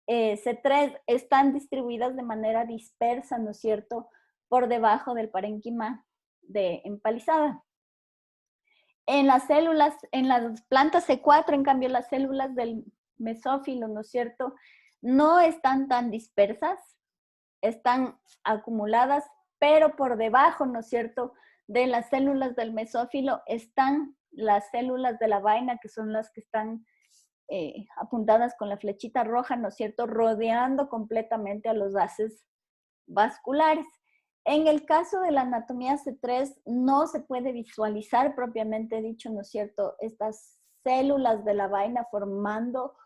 C3 están distribuidas de manera dispersa, ¿no es cierto?, por debajo del parénquima de empalizada. En las células, en las plantas C4, en cambio, las células del mesófilo, ¿no es cierto?, no están tan dispersas, están acumuladas, pero por debajo, ¿no es cierto?, de las células del mesófilo están las células de la vaina, que son las que están apuntadas con la flechita roja, ¿no es cierto?, rodeando completamente a los haces vasculares. En el caso de la anatomía C3 no se puede visualizar propiamente dicho, ¿no es cierto?, estas células de la vaina formando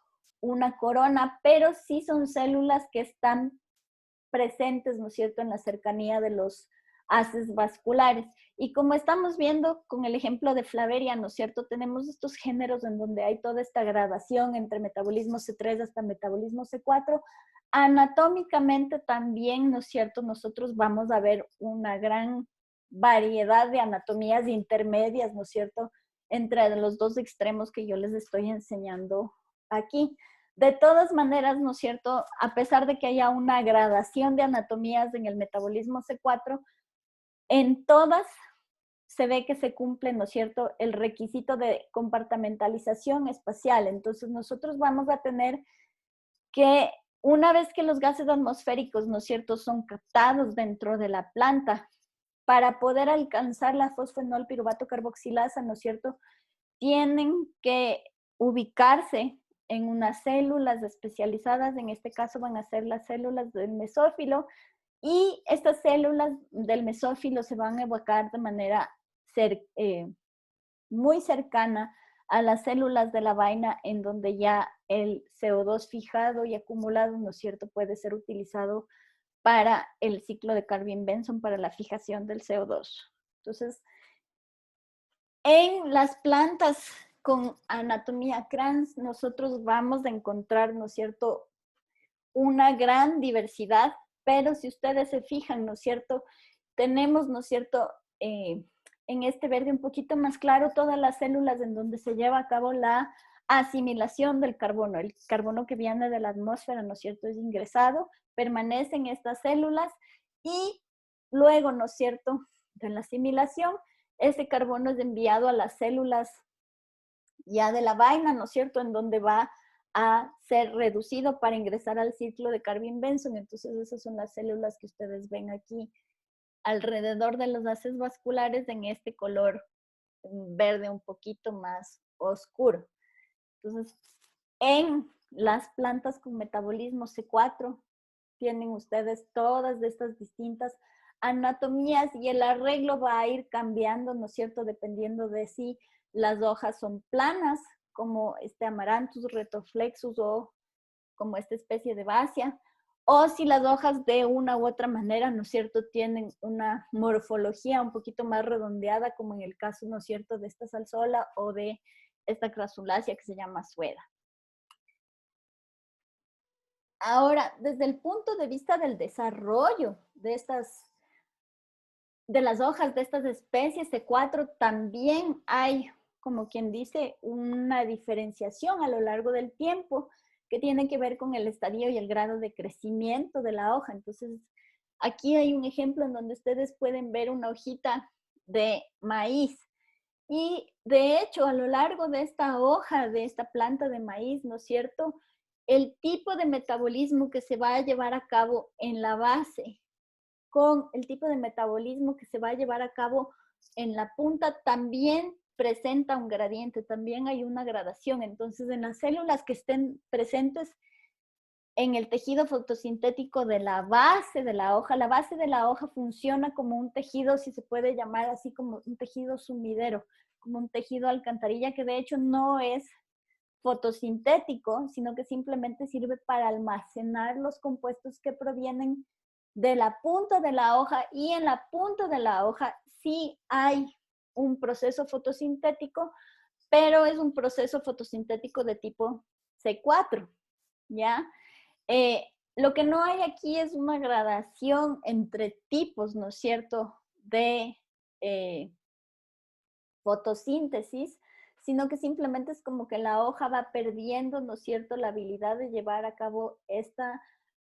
una corona, pero sí son células que están presentes, ¿no es cierto?, en la cercanía de los haces vasculares. Y como estamos viendo con el ejemplo de Flaveria, ¿no es cierto?, tenemos estos géneros en donde hay toda esta gradación entre metabolismo C3 hasta metabolismo C4. Anatómicamente también, ¿no es cierto?, nosotros vamos a ver una gran variedad de anatomías intermedias, ¿no es cierto?, entre los dos extremos que yo les estoy enseñando aquí. De todas maneras, ¿no es cierto?, a pesar de que haya una gradación de anatomías en el metabolismo C4, en todas se ve que se cumple, ¿no es cierto?, el requisito de compartimentalización espacial. Entonces, nosotros vamos a tener que una vez que los gases atmosféricos, ¿no es cierto?, son captados dentro de la planta, para poder alcanzar la fosfenol piruvato carboxilasa, ¿no es cierto?, tienen que ubicarse en unas células especializadas, en este caso van a ser las células del mesófilo, y estas células del mesófilo se van a evocar de manera muy cercana a las células de la vaina, en donde ya el CO2 fijado y acumulado, ¿no es cierto?, puede ser utilizado para el ciclo de Calvin-Benson, para la fijación del CO2. Entonces, en las plantas con anatomía Kranz, nosotros vamos a encontrar, ¿no es cierto?, una gran diversidad, pero si ustedes se fijan, ¿no es cierto?, tenemos, ¿no es cierto?, en este verde un poquito más claro, todas las células en donde se lleva a cabo la asimilación del carbono. El carbono que viene de la atmósfera, ¿no es cierto?, es ingresado, permanece en estas células y luego, ¿no es cierto?, de la asimilación, ese carbono es enviado a las células ya de la vaina, ¿no es cierto?, en donde va a ser reducido para ingresar al ciclo de Calvin-Benson. Entonces, esas son las células que ustedes ven aquí alrededor de los haces vasculares en este color verde un poquito más oscuro. Entonces, en las plantas con metabolismo C4 tienen ustedes todas estas distintas anatomías y el arreglo va a ir cambiando, ¿no es cierto?, dependiendo de si las hojas son planas, como este Amaranthus retroflexus o como esta especie de Basia, o si las hojas de una u otra manera, ¿no es cierto?, tienen una morfología un poquito más redondeada, como en el caso, ¿no es cierto?, de esta salsola o de esta crasulaceae que se llama sueda. Ahora, desde el punto de vista del desarrollo de las hojas de estas especies C4, también hay, como quien dice, una diferenciación a lo largo del tiempo que tiene que ver con el estadio y el grado de crecimiento de la hoja. Entonces, aquí hay un ejemplo en donde ustedes pueden ver una hojita de maíz. Y de hecho, a lo largo de esta hoja, de esta planta de maíz, ¿no es cierto? El tipo de metabolismo que se va a llevar a cabo en la base con el tipo de metabolismo que se va a llevar a cabo en la punta también presenta un gradiente, también hay una gradación. Entonces, en las células que estén presentes en el tejido fotosintético de la base de la hoja funciona como un tejido, si se puede llamar así, como un tejido sumidero, como un tejido alcantarilla, que de hecho no es fotosintético, sino que simplemente sirve para almacenar los compuestos que provienen de la punta de la hoja, y en la punta de la hoja sí hay un proceso fotosintético, pero es un proceso fotosintético de tipo C4, ¿ya? Lo que no hay aquí es una gradación entre tipos, ¿no es cierto?, de fotosíntesis, sino que simplemente es como que la hoja va perdiendo, ¿no es cierto?, la habilidad de llevar a cabo esta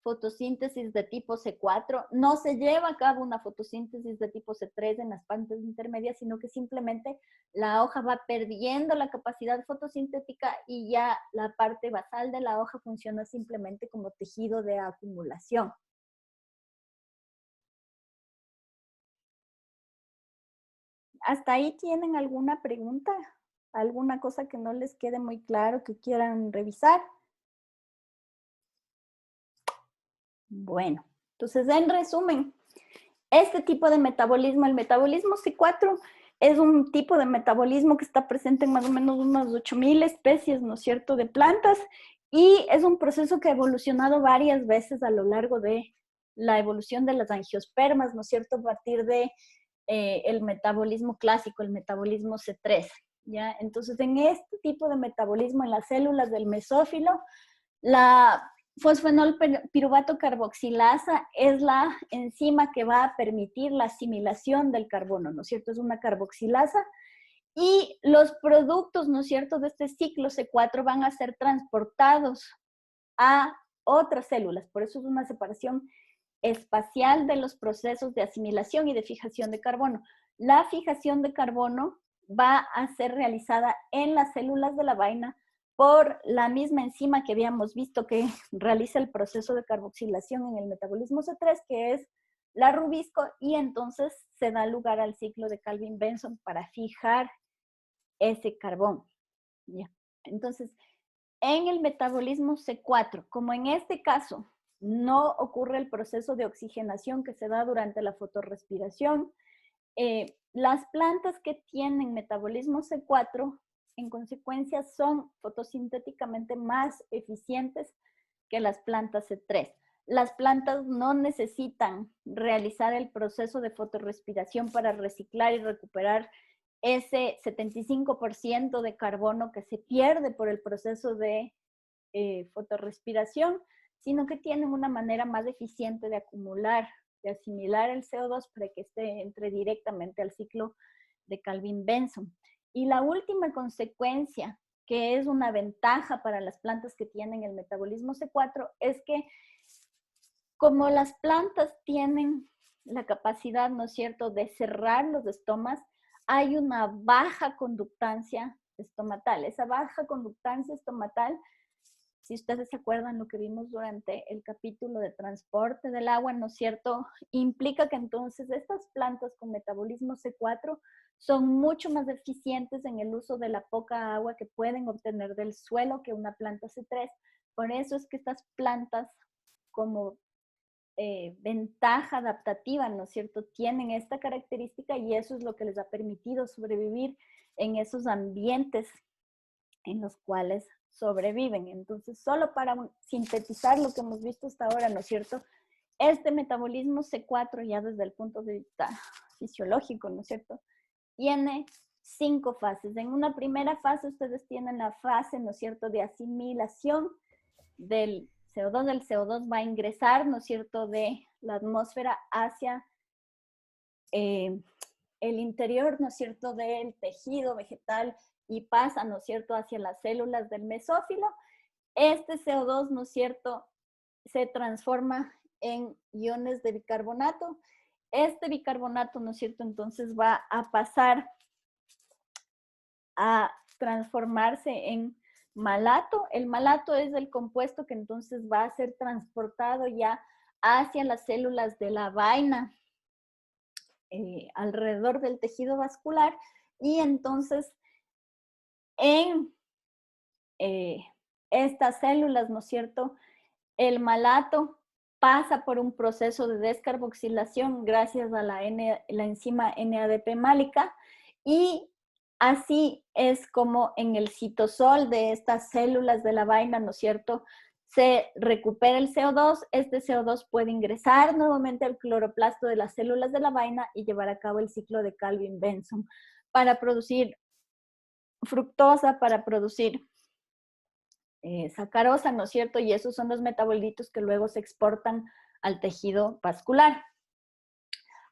fotosíntesis de tipo C4. No se lleva a cabo una fotosíntesis de tipo C3 en las plantas intermedias, sino que simplemente la hoja va perdiendo la capacidad fotosintética y ya la parte basal de la hoja funciona simplemente como tejido de acumulación. ¿Hasta ahí tienen alguna pregunta? ¿Alguna cosa que no les quede muy claro que quieran revisar? Bueno, entonces en resumen, este tipo de metabolismo, el metabolismo C4, es un tipo de metabolismo que está presente en más o menos unas 8.000 especies, ¿no es cierto?, de plantas, y es un proceso que ha evolucionado varias veces a lo largo de la evolución de las angiospermas, ¿no es cierto?, a partir de el metabolismo clásico, el metabolismo C3, ¿ya? Entonces, en este tipo de metabolismo, en las células del mesófilo, la fosfenol piruvato carboxilasa es la enzima que va a permitir la asimilación del carbono, ¿no es cierto? Es una carboxilasa. Y los productos, ¿no es cierto?, de este ciclo C4 van a ser transportados a otras células. Por eso es una separación espacial de los procesos de asimilación y de fijación de carbono. La fijación de carbono va a ser realizada en las células de la vaina por la misma enzima que habíamos visto que realiza el proceso de carboxilación en el metabolismo C3, que es la rubisco, y entonces se da lugar al ciclo de Calvin-Benson para fijar ese carbón. ¿Ya? Entonces, en el metabolismo C4, como en este caso no ocurre el proceso de oxigenación que se da durante la fotorrespiración, las plantas que tienen metabolismo C4, en consecuencia, son fotosintéticamente más eficientes que las plantas C3. Las plantas no necesitan realizar el proceso de fotorrespiración para reciclar y recuperar ese 75% de carbono que se pierde por el proceso de fotorrespiración, sino que tienen una manera más eficiente de acumular, de asimilar el CO2 para que entre directamente al ciclo de Calvin-Benson. Y la última consecuencia, que es una ventaja para las plantas que tienen el metabolismo C4, es que como las plantas tienen la capacidad, ¿no es cierto?, de cerrar los estomas, hay una baja conductancia estomatal. Esa baja conductancia estomatal, si ustedes se acuerdan lo que vimos durante el capítulo de transporte del agua, ¿no es cierto?, implica que entonces estas plantas con metabolismo C4 son mucho más eficientes en el uso de la poca agua que pueden obtener del suelo que una planta C3. Por eso es que estas plantas, como ventaja adaptativa, ¿no es cierto?, tienen esta característica, y eso es lo que les ha permitido sobrevivir en esos ambientes en los cuales sobreviven. Entonces, solo para sintetizar lo que hemos visto hasta ahora, ¿no es cierto?, este metabolismo C4, ya desde el punto de vista fisiológico, ¿no es cierto?, tiene 5 fases. En una primera fase ustedes tienen la fase, ¿no es cierto?, de asimilación del CO2. El CO2 va a ingresar, ¿no es cierto?, de la atmósfera hacia el interior, ¿no es cierto?, del tejido vegetal, y pasa, ¿no es cierto?, hacia las células del mesófilo. Este CO2, ¿no es cierto?, se transforma en iones de bicarbonato. Este bicarbonato, ¿no es cierto?, entonces va a pasar a transformarse en malato. El malato es el compuesto que entonces va a ser transportado ya hacia las células de la vaina alrededor del tejido vascular, y entonces en estas células, ¿no es cierto?, el malato pasa por un proceso de descarboxilación gracias a la enzima NADP málica, y así es como en el citosol de estas células de la vaina, ¿no es cierto?, se recupera el CO2. Este CO2 puede ingresar nuevamente al cloroplasto de las células de la vaina y llevar a cabo el ciclo de Calvin-Benson para producir fructosa, para producir sacarosa, ¿no es cierto? Y esos son los metabolitos que luego se exportan al tejido vascular.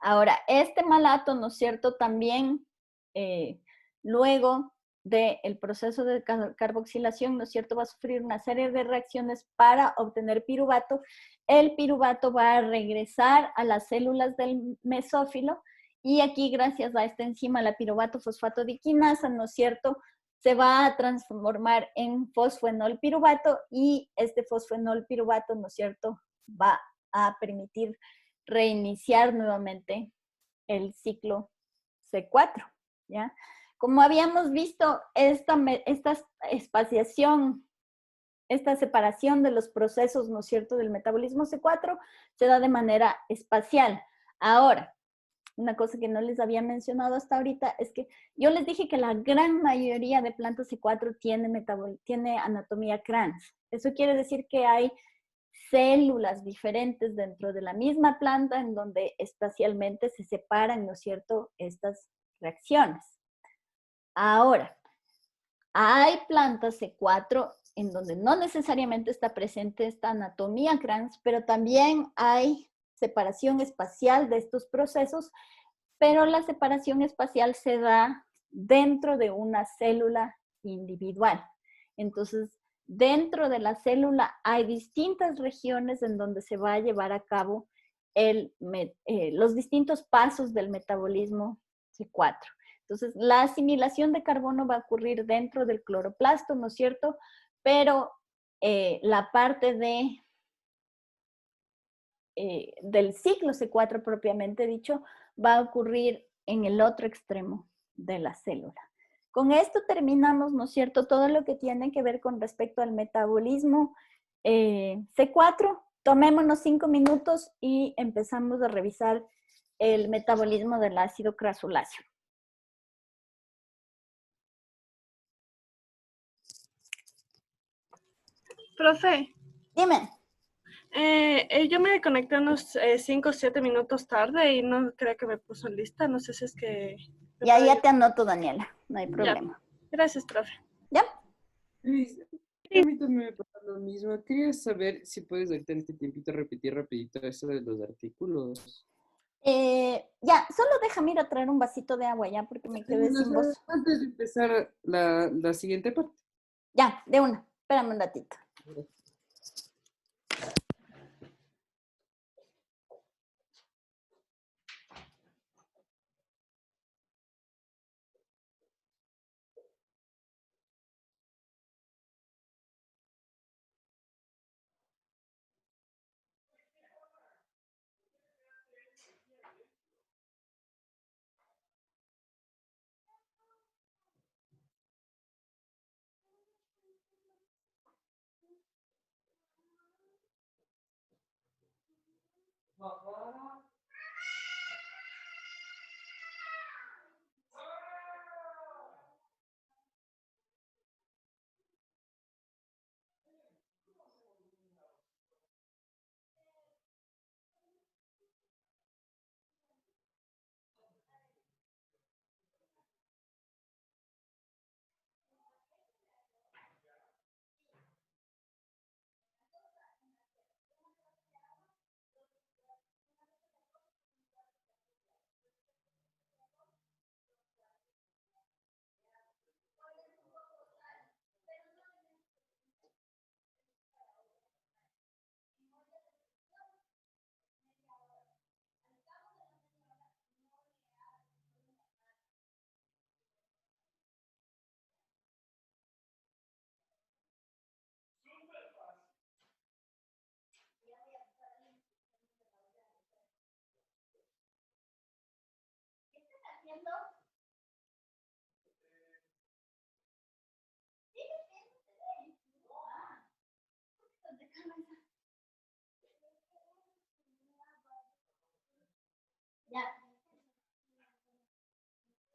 Ahora, este malato, ¿no es cierto?, también luego del proceso de carboxilación, ¿no es cierto?, va a sufrir una serie de reacciones para obtener piruvato. El piruvato va a regresar a las células del mesófilo, y aquí, gracias a esta enzima, la piruvato fosfatodiquinasa, ¿no es cierto?, se va a transformar en fosfenol piruvato, y este fosfenol piruvato, ¿no es cierto?, va a permitir reiniciar nuevamente el ciclo C4, ¿ya? Como habíamos visto, esta espaciación, esta separación de los procesos, ¿no es cierto?, del metabolismo C4 se da de manera espacial. Ahora, una cosa que no les había mencionado hasta ahorita es que yo les dije que la gran mayoría de plantas C4 tiene anatomía Kranz. Eso quiere decir que hay células diferentes dentro de la misma planta en donde espacialmente se separan, ¿no es cierto?, estas reacciones. Ahora, hay plantas C4 en donde no necesariamente está presente esta anatomía Kranz, pero también hay separación espacial de estos procesos, pero la separación espacial se da dentro de una célula individual. Entonces, dentro de la célula hay distintas regiones en donde se va a llevar a cabo los distintos pasos del metabolismo C4. Entonces, la asimilación de carbono va a ocurrir dentro del cloroplasto, ¿no es cierto? Pero la parte del ciclo C4 propiamente dicho va a ocurrir en el otro extremo de la célula. Con esto terminamos, ¿no es cierto?, todo lo que tiene que ver con respecto al metabolismo C4. Tomémonos 5 minutos y empezamos a revisar el metabolismo del ácido crasuláceo. Profe. Dime. Yo me conecté unos 5 o 7 minutos tarde y no creo que me puso lista. No sé si es que... Ya te anoto, Daniela. No hay Ya. problema. Gracias, profe. ¿Ya? Luis, a mí también me pasa lo mismo. Quería saber si puedes ahorita en este tiempito repetir rapidito eso de los artículos. Ya, solo déjame ir a traer un vasito de agua ya porque me quedé sin voz. Antes de empezar la siguiente parte. Ya, de una. Espérame un ratito.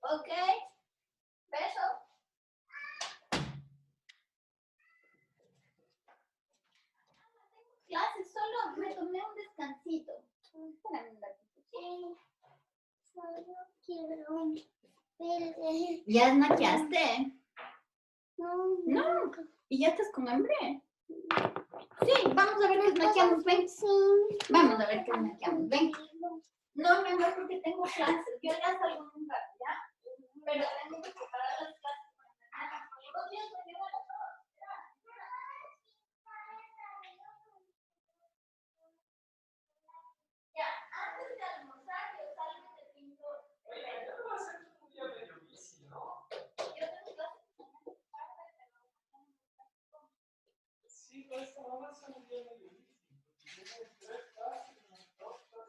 Ok. Beso. Clases, solo me tomé un descansito. Espérame un ratito. Sí. Solo quiero ver. ¿Ya snaqueaste? No. No. ¿Y ya estás con hambre? Sí, vamos a ver qué snaqueamos, ven. Sí. Vamos a ver qué snaqueamos, ven. No, mi amor, porque tengo clases. Yo ya salgo en un rato, ¿ya? Pero tengo que preparar las clases para mañana. Los días me llevan a todos. Ya, antes de almorzar, yo salgo y te pinto. Oye, ¿qué va a ser un día medio bici, no? Yo tengo clases mañana. Sí, pues vamos a hacer un día medio bici. Tienes 3 clases, 2 clases.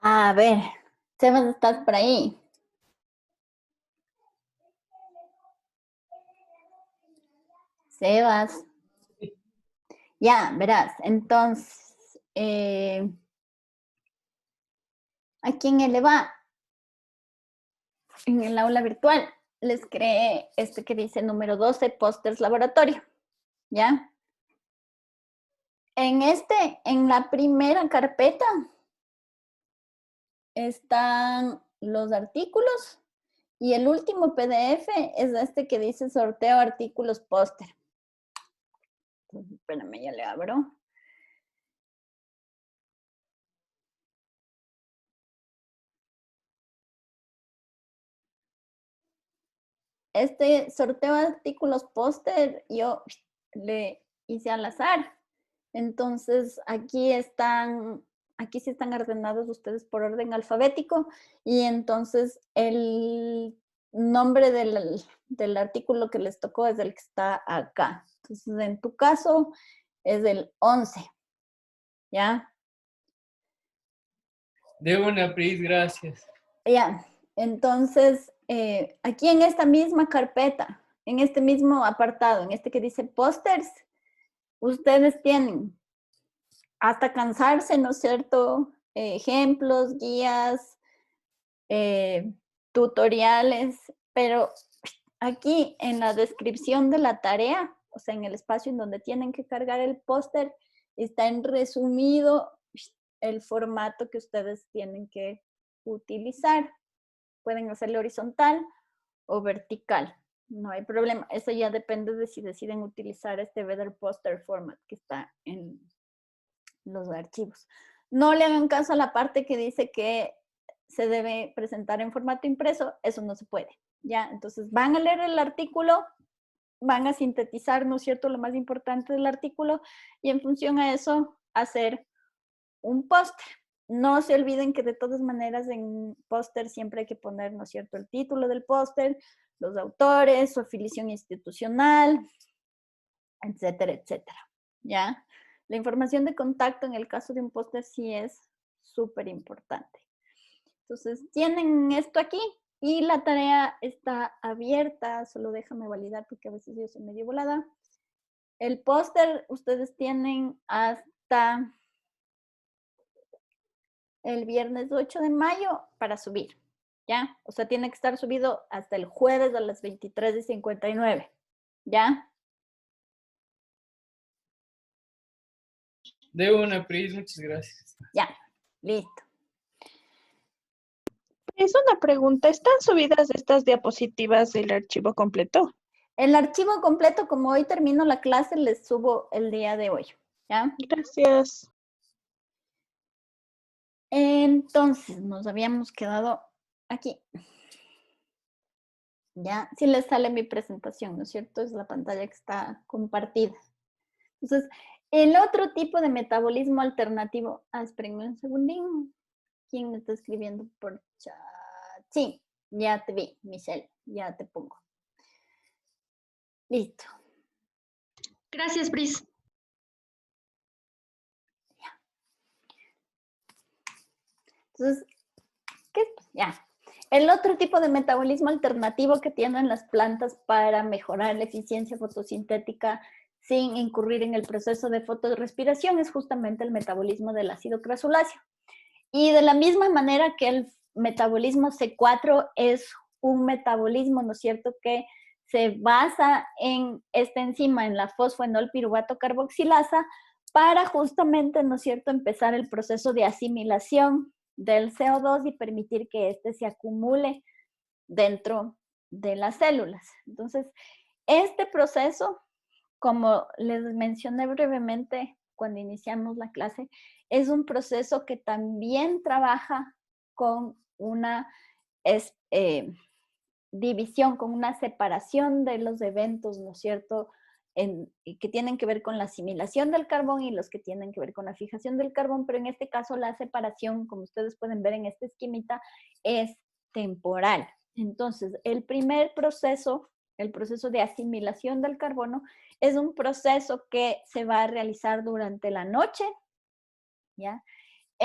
A ver, Sebas, ¿estás por ahí? Sebas. Ya, verás. Entonces, aquí en el EVA, en el aula virtual, les creé este que dice número 12, pósters laboratorio. ¿Ya? En la primera carpeta están los artículos y el último PDF es este que dice sorteo artículos póster. Espérame, ya le abro. Este sorteo de artículos póster yo le hice al azar. Entonces aquí sí están ordenados ustedes por orden alfabético y entonces el nombre del artículo que les tocó es el que está acá. Entonces en tu caso es el 11, ¿ya? De una, Pris, gracias. Ya, entonces aquí en esta misma carpeta, en este mismo apartado, en este que dice pósters, ustedes tienen hasta cansarse, ¿no es cierto? Ejemplos, guías, tutoriales, pero aquí en la descripción de la tarea, o sea, en el espacio en donde tienen que cargar el póster, está en resumido el formato que ustedes tienen que utilizar. Pueden hacerlo horizontal o vertical, no hay problema. Eso ya depende de si deciden utilizar este Better Poster Format que está en los archivos. No le hagan caso a la parte que dice que se debe presentar en formato impreso, eso no se puede, ¿ya? Entonces van a leer el artículo, van a sintetizar, ¿no es cierto?, lo más importante del artículo y en función a eso hacer un póster. No se olviden que de todas maneras en póster siempre hay que poner, ¿no es cierto?, el título del póster, los autores, su afiliación institucional, etcétera, etcétera, ¿ya? La información de contacto en el caso de un póster sí es súper importante. Entonces, tienen esto aquí y la tarea está abierta, solo déjame validar porque a veces yo soy medio volada. El póster ustedes tienen hasta el viernes 8 de mayo para subir, ¿ya? O sea, tiene que estar subido hasta el jueves a las 23:59, ¿ya? De una, Pris, muchas gracias. Ya, listo. Es una pregunta, ¿están subidas estas diapositivas del archivo completo? El archivo completo, como hoy termino la clase, les subo el día de hoy, ¿ya? Gracias. Entonces, nos habíamos quedado aquí. Ya, sí les sale mi presentación, ¿no es cierto? Es la pantalla que está compartida. Entonces, el otro tipo de metabolismo alternativo. Espérenme un segundín. ¿Quién me está escribiendo por chat? Sí, ya te vi, Michelle, ya te pongo. Listo. Gracias, Pris. Entonces, ¿qué? Ya. El otro tipo de metabolismo alternativo que tienen las plantas para mejorar la eficiencia fotosintética sin incurrir en el proceso de fotorrespiración es justamente el metabolismo del ácido crasuláceo. Y de la misma manera que el metabolismo C4 es un metabolismo, ¿no es cierto?, que se basa en esta enzima, en la fosfoenol piruvato carboxilasa, para justamente, ¿no es cierto?, empezar el proceso de asimilación del CO2 y permitir que éste se acumule dentro de las células. Entonces, este proceso, como les mencioné brevemente cuando iniciamos la clase, es un proceso que también trabaja con una división, con una separación de los eventos, ¿no es cierto?, que tienen que ver con la asimilación del carbón y los que tienen que ver con la fijación del carbón, pero en este caso la separación, como ustedes pueden ver en esta esquemita, es temporal. Entonces, el primer proceso, el proceso de asimilación del carbono, es un proceso que se va a realizar durante la noche, ¿ya?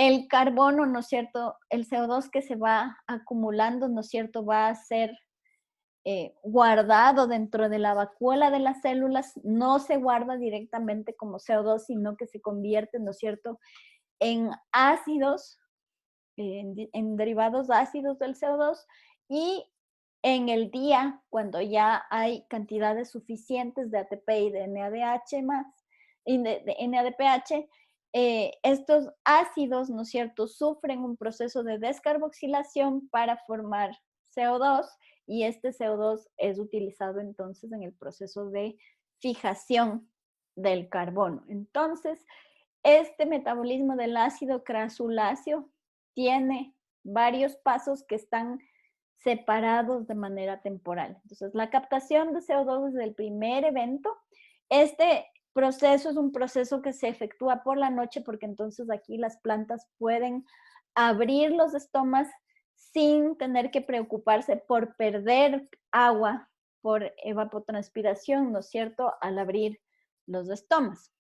el carbono, ¿no es cierto? El CO2 que se va acumulando, ¿no es cierto? Va a ser guardado dentro de la vacuola de las células, no se guarda directamente como CO2, sino que se convierte, ¿no es cierto?, en ácidos, en derivados ácidos del CO2, y en el día, cuando ya hay cantidades suficientes de ATP y de NADH más, y de NADPH, estos ácidos, ¿no es cierto?, sufren un proceso de descarboxilación para formar CO2, y este CO2 es utilizado entonces en el proceso de fijación del carbono. Entonces, este metabolismo del ácido crasuláceo tiene varios pasos que están separados de manera temporal. Entonces, la captación de CO2 desde el primer evento, este proceso es un proceso que se efectúa por la noche, porque entonces aquí las plantas pueden abrir los estomas sin tener que preocuparse por perder agua por evapotranspiración, ¿no es cierto?, al abrir los estomas.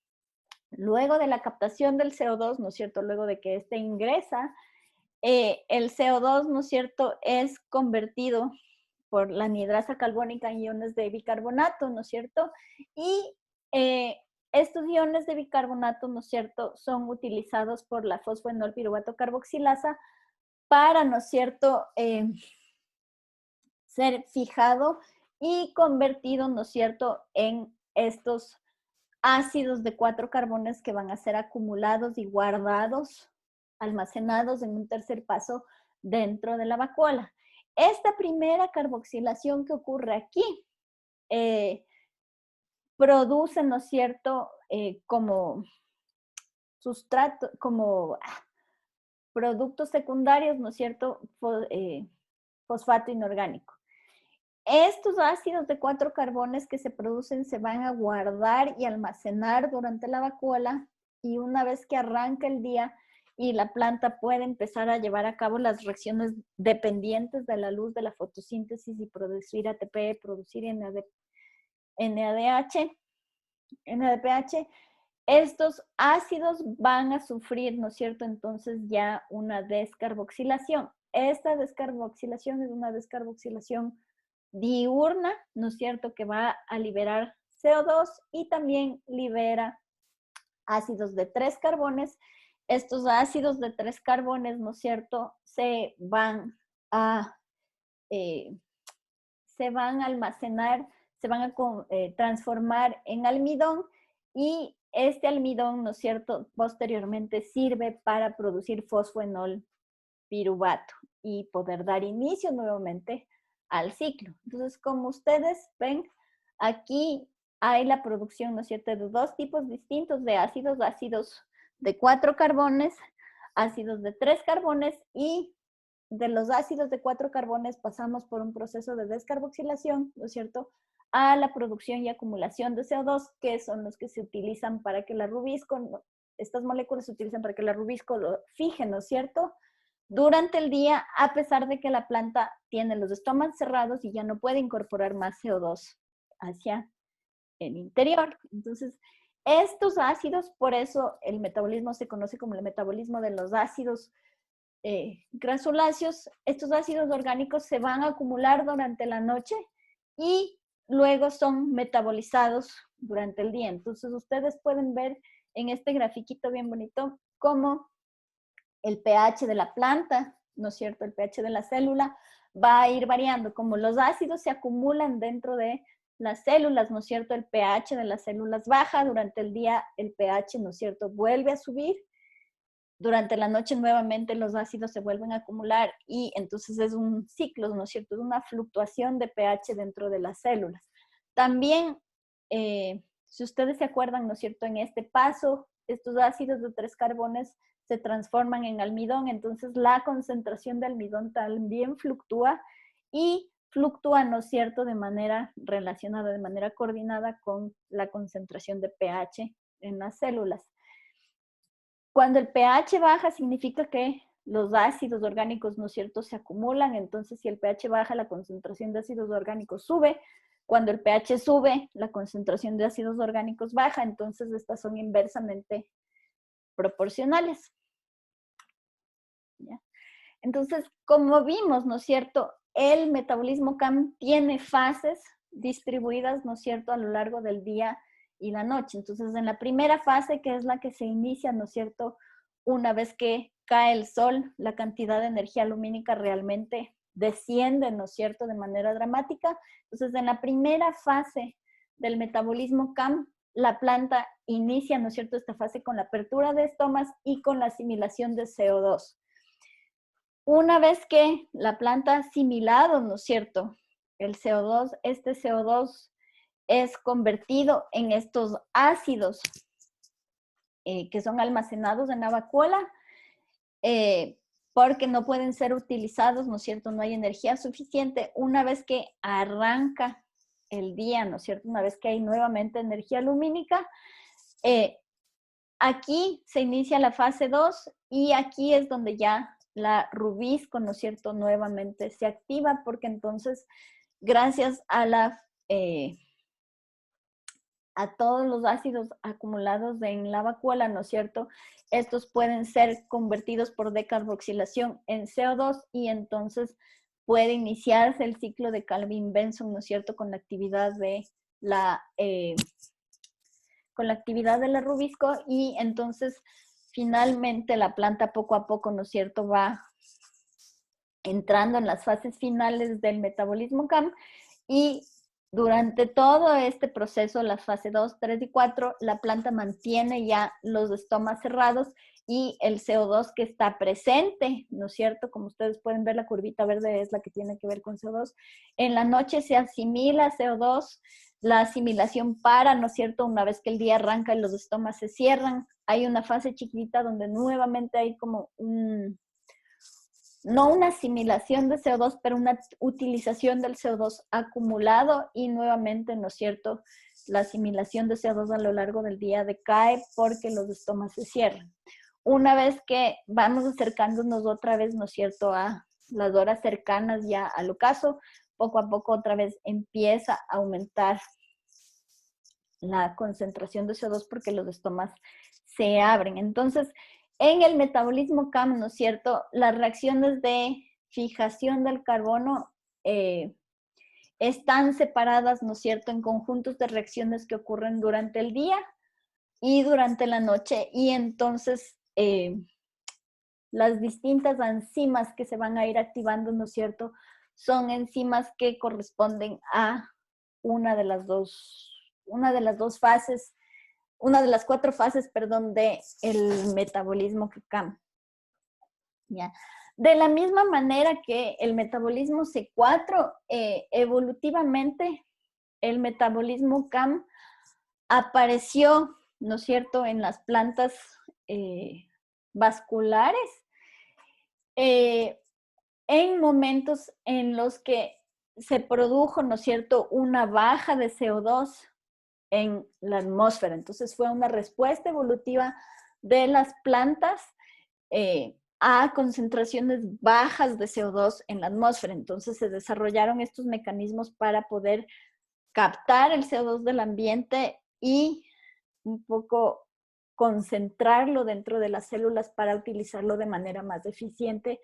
Luego de la captación del CO2, ¿no es cierto?, luego de que éste ingresa, el CO2, ¿no es cierto?, es convertido por la anhidrasa carbónica en iones de bicarbonato, ¿no es cierto? Y estos iones de bicarbonato, ¿no es cierto?, son utilizados por la fosfoenol piruvato carboxilasa para, ¿no es cierto?, ser fijado y convertido, ¿no es cierto?, en estos ácidos de 4 carbones que van a ser acumulados y guardados, almacenados en un tercer paso dentro de la vacuola. Esta primera carboxilación que ocurre aquí produce, ¿no es cierto?, como sustrato, como productos secundarios, ¿no es cierto?, fosfato inorgánico. Estos ácidos de 4 carbones que se producen se van a guardar y almacenar durante la vacuola, y una vez que arranca el día y la planta puede empezar a llevar a cabo las reacciones dependientes de la luz de la fotosíntesis y producir ATP, producir NADPH, estos ácidos van a sufrir, ¿no es cierto?, entonces ya una descarboxilación. Esta descarboxilación es una descarboxilación diurna, ¿no es cierto?, que va a liberar CO2 y también libera ácidos de 3 carbones. Estos ácidos de 3 carbones, ¿no es cierto?, se van a almacenar, se van a transformar en almidón, y este almidón, ¿no es cierto?, posteriormente sirve para producir fosfoenol piruvato y poder dar inicio nuevamente al ciclo. Entonces, como ustedes ven, aquí hay la producción, ¿no es cierto?, de 2 tipos distintos de ácidos, ácidos de 4 carbones, ácidos de 3 carbones, y de los ácidos de 4 carbones pasamos por un proceso de descarboxilación, ¿no es cierto?, a la producción y acumulación de CO2, que son los que se utilizan para que la rubisco, estas moléculas se utilizan para que la rubisco lo fije, ¿no es cierto?, durante el día, a pesar de que la planta tiene los estomas cerrados y ya no puede incorporar más CO2 hacia el interior. Entonces, estos ácidos, por eso el metabolismo se conoce como el metabolismo de los ácidos grasuláceos. Estos ácidos orgánicos se van a acumular durante la noche y luego son metabolizados durante el día. Entonces, ustedes pueden ver en este grafiquito bien bonito cómo el pH de la planta, ¿no es cierto?, el pH de la célula va a ir variando. Como los ácidos se acumulan dentro de las células, ¿no es cierto?, el pH de las células baja, durante el día el pH, ¿no es cierto?, vuelve a subir, durante la noche nuevamente los ácidos se vuelven a acumular, y entonces es un ciclo, ¿no es cierto?, es una fluctuación de pH dentro de las células. También, si ustedes se acuerdan, ¿no es cierto?, en este paso, estos ácidos de 3 carbones se transforman en almidón, entonces la concentración de almidón también fluctúa, y fluctúa, ¿no es cierto?, de manera relacionada, de manera coordinada con la concentración de pH en las células. Cuando el pH baja significa que los ácidos orgánicos, ¿no es cierto?, se acumulan. Entonces, si el pH baja, la concentración de ácidos orgánicos sube. Cuando el pH sube, la concentración de ácidos orgánicos baja. Entonces, estas son inversamente proporcionales. ¿ya? Entonces, como vimos, ¿no es cierto? El metabolismo CAM tiene fases distribuidas, ¿no es cierto?, a lo largo del día y la noche. Entonces, en la primera fase, que es la que se inicia, ¿no es cierto?, una vez que cae el sol, la cantidad de energía lumínica realmente desciende, ¿no es cierto?, de manera dramática. Entonces, en la primera fase del metabolismo CAM, la planta inicia, ¿no es cierto?, esta fase con la apertura de estomas y con la asimilación de CO2. Una vez que la planta ha asimilado, ¿no es cierto?, el CO2, este CO2 es convertido en estos ácidos que son almacenados en la vacuola, porque no pueden ser utilizados, ¿no es cierto?, no hay energía suficiente. Una vez que arranca el día, ¿no es cierto?, una vez que hay nuevamente energía lumínica, aquí se inicia la fase 2 y aquí es donde ya la rubisco, ¿no es cierto?, nuevamente se activa, porque entonces, gracias a a todos los ácidos acumulados en la vacuola, ¿no es cierto?, estos pueden ser convertidos por decarboxilación en CO2 y entonces puede iniciarse el ciclo de Calvin-Benson, ¿no es cierto?, con la actividad de la rubisco, y entonces finalmente la planta poco a poco, ¿no es cierto?, va entrando en las fases finales del metabolismo CAM, y durante todo este proceso, las fases 2, 3 y 4, la planta mantiene ya los estomas cerrados y el CO2 que está presente, ¿no es cierto? Como ustedes pueden ver, la curvita verde es la que tiene que ver con CO2. En la noche se asimila CO2, la asimilación para, ¿no es cierto?, una vez que el día arranca y los estomas se cierran. Hay una fase chiquita donde nuevamente hay como no una asimilación de CO2, pero una utilización del CO2 acumulado, y nuevamente, ¿no es cierto?, la asimilación de CO2 a lo largo del día decae porque los estomas se cierran. Una vez que vamos acercándonos otra vez, ¿no es cierto?, a las horas cercanas ya al ocaso, poco a poco otra vez empieza a aumentar la concentración de CO2 porque los estomas se abren. Entonces, en el metabolismo CAM, ¿no es cierto?, las reacciones de fijación del carbono están separadas, ¿no es cierto?, en conjuntos de reacciones que ocurren durante el día y durante la noche, y entonces las distintas enzimas que se van a ir activando, ¿no es cierto?, son enzimas que corresponden a una de las cuatro fases, perdón, del metabolismo CAM. ¿Ya? De la misma manera que el metabolismo C4, evolutivamente, el metabolismo CAM apareció, ¿no es cierto?, en las plantas vasculares, en momentos en los que se produjo, ¿no es cierto?, una baja de CO2 en la atmósfera. Entonces fue una respuesta evolutiva de las plantas a concentraciones bajas de CO2 en la atmósfera. Entonces se desarrollaron estos mecanismos para poder captar el CO2 del ambiente y un poco concentrarlo dentro de las células para utilizarlo de manera más eficiente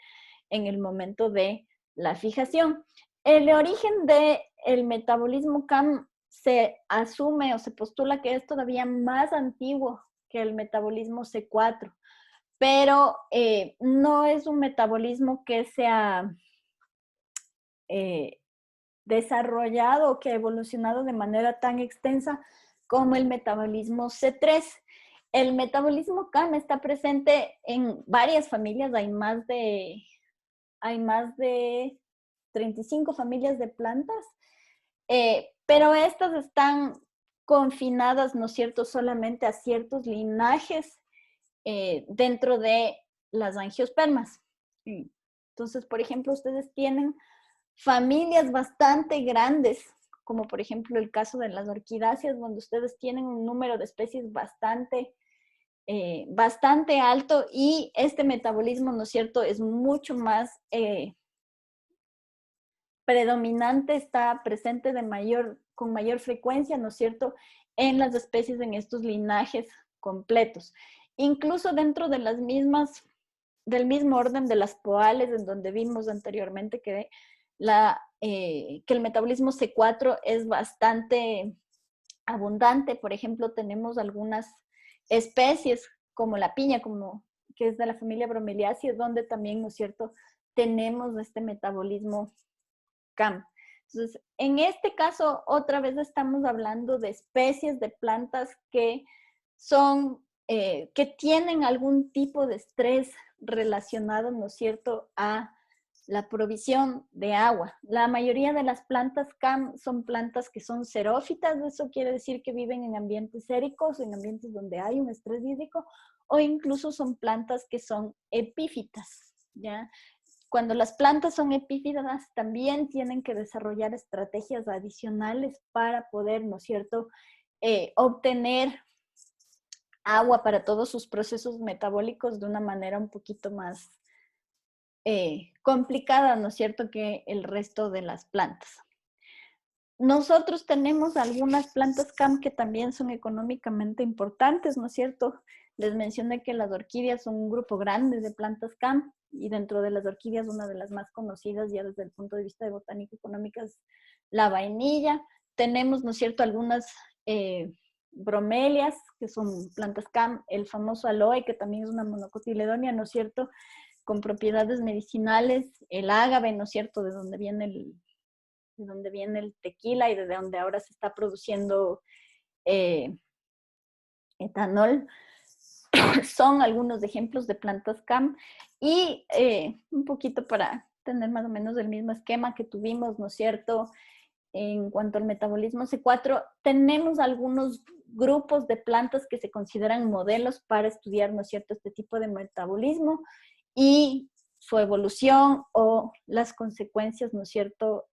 en el momento de la fijación. El origen del metabolismo CAM se asume o se postula que es todavía más antiguo que el metabolismo C4, pero no es un metabolismo que se ha desarrollado o que ha evolucionado de manera tan extensa como el metabolismo C3. El metabolismo CAM está presente en varias familias, hay más de 35 familias de plantas, pero estas están confinadas, ¿no es cierto?, solamente a ciertos linajes dentro de las angiospermas. Entonces, por ejemplo, ustedes tienen familias bastante grandes, como por ejemplo el caso de las orquidáceas, donde ustedes tienen un número de especies bastante alto, y este metabolismo, ¿no es cierto?, es mucho más predominante, está presente con mayor frecuencia, ¿no es cierto?, en las especies en estos linajes completos. Incluso dentro de las mismas del mismo orden de las poales, en donde vimos anteriormente que el metabolismo C4 es bastante abundante. Por ejemplo, tenemos algunas especies como la piña, que es de la familia Bromeliaceae, donde también, ¿no es cierto?, tenemos este metabolismo CAM. Entonces, en este caso, otra vez estamos hablando de especies de plantas que que tienen algún tipo de estrés relacionado, ¿no es cierto?, a la provisión de agua. La mayoría de las plantas CAM son plantas que son xerófitas, eso quiere decir que viven en ambientes séricos, en ambientes donde hay un estrés hídrico, o incluso son plantas que son epífitas, ¿ya? Cuando las plantas son epífitas, también tienen que desarrollar estrategias adicionales para poder, ¿no es cierto?, obtener agua para todos sus procesos metabólicos de una manera un poquito más complicada, ¿no es cierto?, que el resto de las plantas. Nosotros tenemos algunas plantas CAM que también son económicamente importantes, ¿no es cierto? Les mencioné que las orquídeas son un grupo grande de plantas CAM, y dentro de las orquídeas una de las más conocidas ya desde el punto de vista de botánica económica es la vainilla. Tenemos, ¿no es cierto?, algunas bromelias, que son plantas CAM, el famoso aloe, que también es una monocotiledonia, ¿no es cierto?, con propiedades medicinales, el ágave, ¿no es cierto?, de donde viene el tequila y de donde ahora se está produciendo etanol. Son algunos ejemplos de plantas CAM y un poquito para tener más o menos el mismo esquema que tuvimos, ¿no es cierto?, en cuanto al metabolismo C4, tenemos algunos grupos de plantas que se consideran modelos para estudiar, ¿no es cierto?, este tipo de metabolismo y su evolución o las consecuencias, ¿no es cierto?,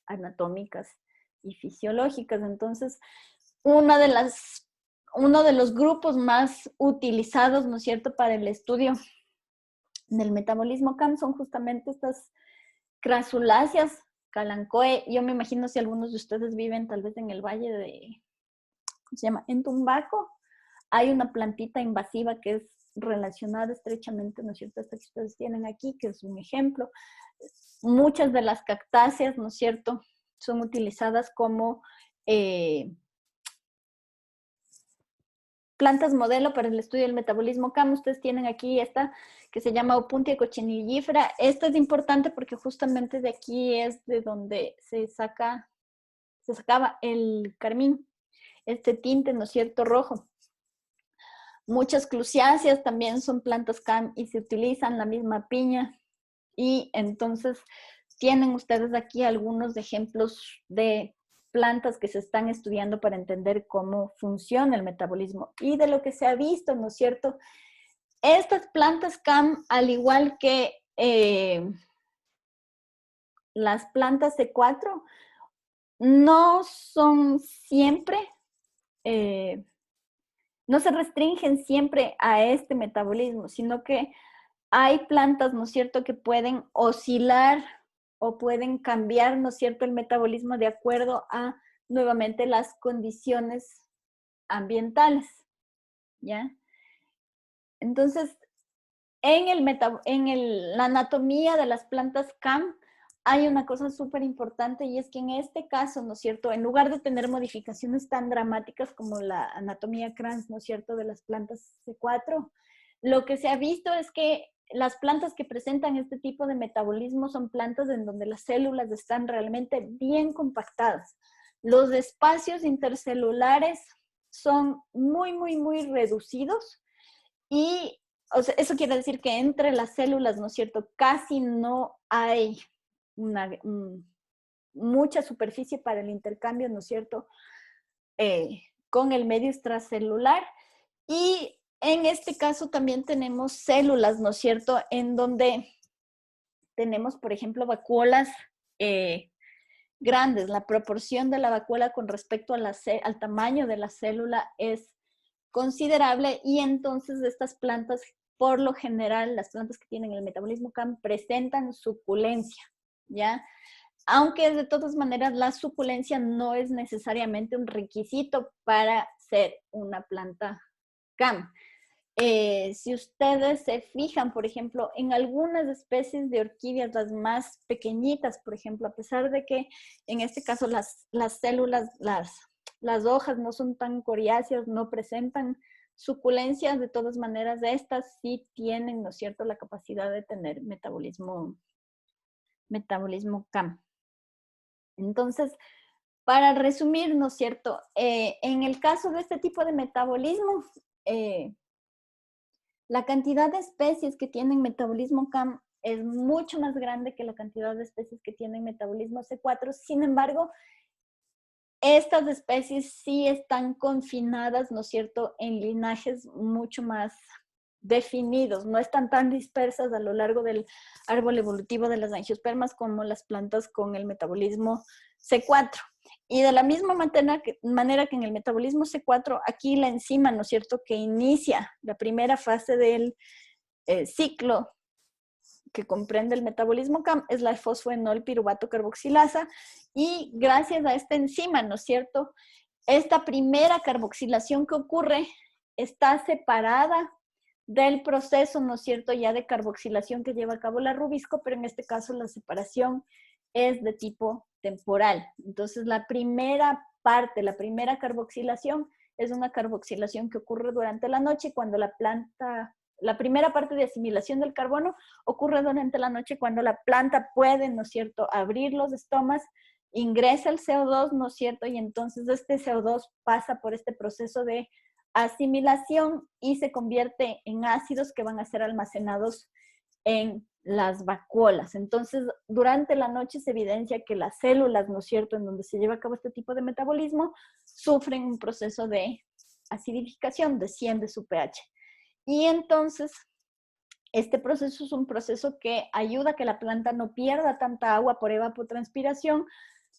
anatómicas y fisiológicas. Entonces, uno de los grupos más utilizados, ¿no es cierto?, para el estudio del metabolismo CAM son justamente estas crasuláceas, calancoe. Yo me imagino si algunos de ustedes viven tal vez en el valle de, ¿cómo se llama?, en Tumbaco, hay una plantita invasiva que es relacionada estrechamente, ¿no es cierto?, esta que ustedes tienen aquí, que es un ejemplo. Muchas de las cactáceas, ¿no es cierto?, son utilizadas como plantas modelo para el estudio del metabolismo CAM. Ustedes tienen aquí esta que se llama Opuntia cochinillífera. Esta es importante porque justamente de aquí es de donde se sacaba el carmín, este tinte, ¿no es cierto?, rojo. Muchas clusiáceas también son plantas CAM y se utilizan la misma piña. Y entonces tienen ustedes aquí algunos ejemplos de plantas que se están estudiando para entender cómo funciona el metabolismo. Y de lo que se ha visto, ¿no es cierto?, estas plantas CAM, al igual que las plantas C4, no son siempre, no se restringen siempre a este metabolismo, sino que hay plantas, ¿no es cierto?, que pueden oscilar o pueden cambiar, ¿no es cierto?, el metabolismo de acuerdo a, nuevamente, las condiciones ambientales, ¿ya? Entonces, la anatomía de las plantas CAM hay una cosa súper importante, y es que en este caso, ¿no es cierto?, en lugar de tener modificaciones tan dramáticas como la anatomía Kranz, ¿no es cierto?, de las plantas C4, lo que se ha visto es que las plantas que presentan este tipo de metabolismo son plantas en donde las células están realmente bien compactadas. Los espacios intercelulares son muy, muy, muy reducidos y, o sea, eso quiere decir que entre las células, ¿no es cierto?, casi no hay mucha superficie para el intercambio, ¿no es cierto?, con el medio extracelular. Y en este caso también tenemos células, ¿no es cierto?, en donde tenemos, por ejemplo, vacuolas grandes. La proporción de la vacuola con respecto al tamaño de la célula es considerable, y entonces estas plantas, por lo general, las plantas que tienen el metabolismo CAM presentan suculencia, ¿ya? Aunque de todas maneras la suculencia no es necesariamente un requisito para ser una planta CAM. Si ustedes se fijan, por ejemplo, en algunas especies de orquídeas, las más pequeñitas, por ejemplo, a pesar de que en este caso las células, las hojas no son tan coriáceas, no presentan suculencias, de todas maneras estas sí tienen, ¿no es cierto?, la capacidad de tener metabolismo CAM. Entonces, para resumir, ¿no es cierto?, en el caso de este tipo de metabolismo, la cantidad de especies que tienen metabolismo CAM es mucho más grande que la cantidad de especies que tienen metabolismo C4. Sin embargo, estas especies sí están confinadas, ¿no es cierto?, en linajes mucho más definidos, no están tan dispersas a lo largo del árbol evolutivo de las angiospermas como las plantas con el metabolismo C4. Y de la misma manera que en el metabolismo C4, aquí la enzima, ¿no es cierto?, que inicia la primera fase del ciclo que comprende el metabolismo CAM es la fosfoenol piruvato carboxilasa, y gracias a esta enzima, ¿no es cierto?, esta primera carboxilación que ocurre está separada del proceso, ¿no es cierto?, ya de carboxilación que lleva a cabo la rubisco, pero en este caso la separación es de tipo temporal. Entonces, la primera parte, la primera carboxilación, es una carboxilación que ocurre durante la noche cuando la planta, la primera parte de asimilación del carbono ocurre durante la noche cuando la planta puede, ¿no es cierto?, abrir los estomas, ingresa el CO2, ¿no es cierto?, y entonces este CO2 pasa por este proceso de asimilación y se convierte en ácidos que van a ser almacenados en las vacuolas. Entonces, durante la noche se evidencia que las células, ¿no es cierto?, en donde se lleva a cabo este tipo de metabolismo, sufren un proceso de acidificación, desciende su pH. Y entonces, este proceso es un proceso que ayuda a que la planta no pierda tanta agua por evapotranspiración,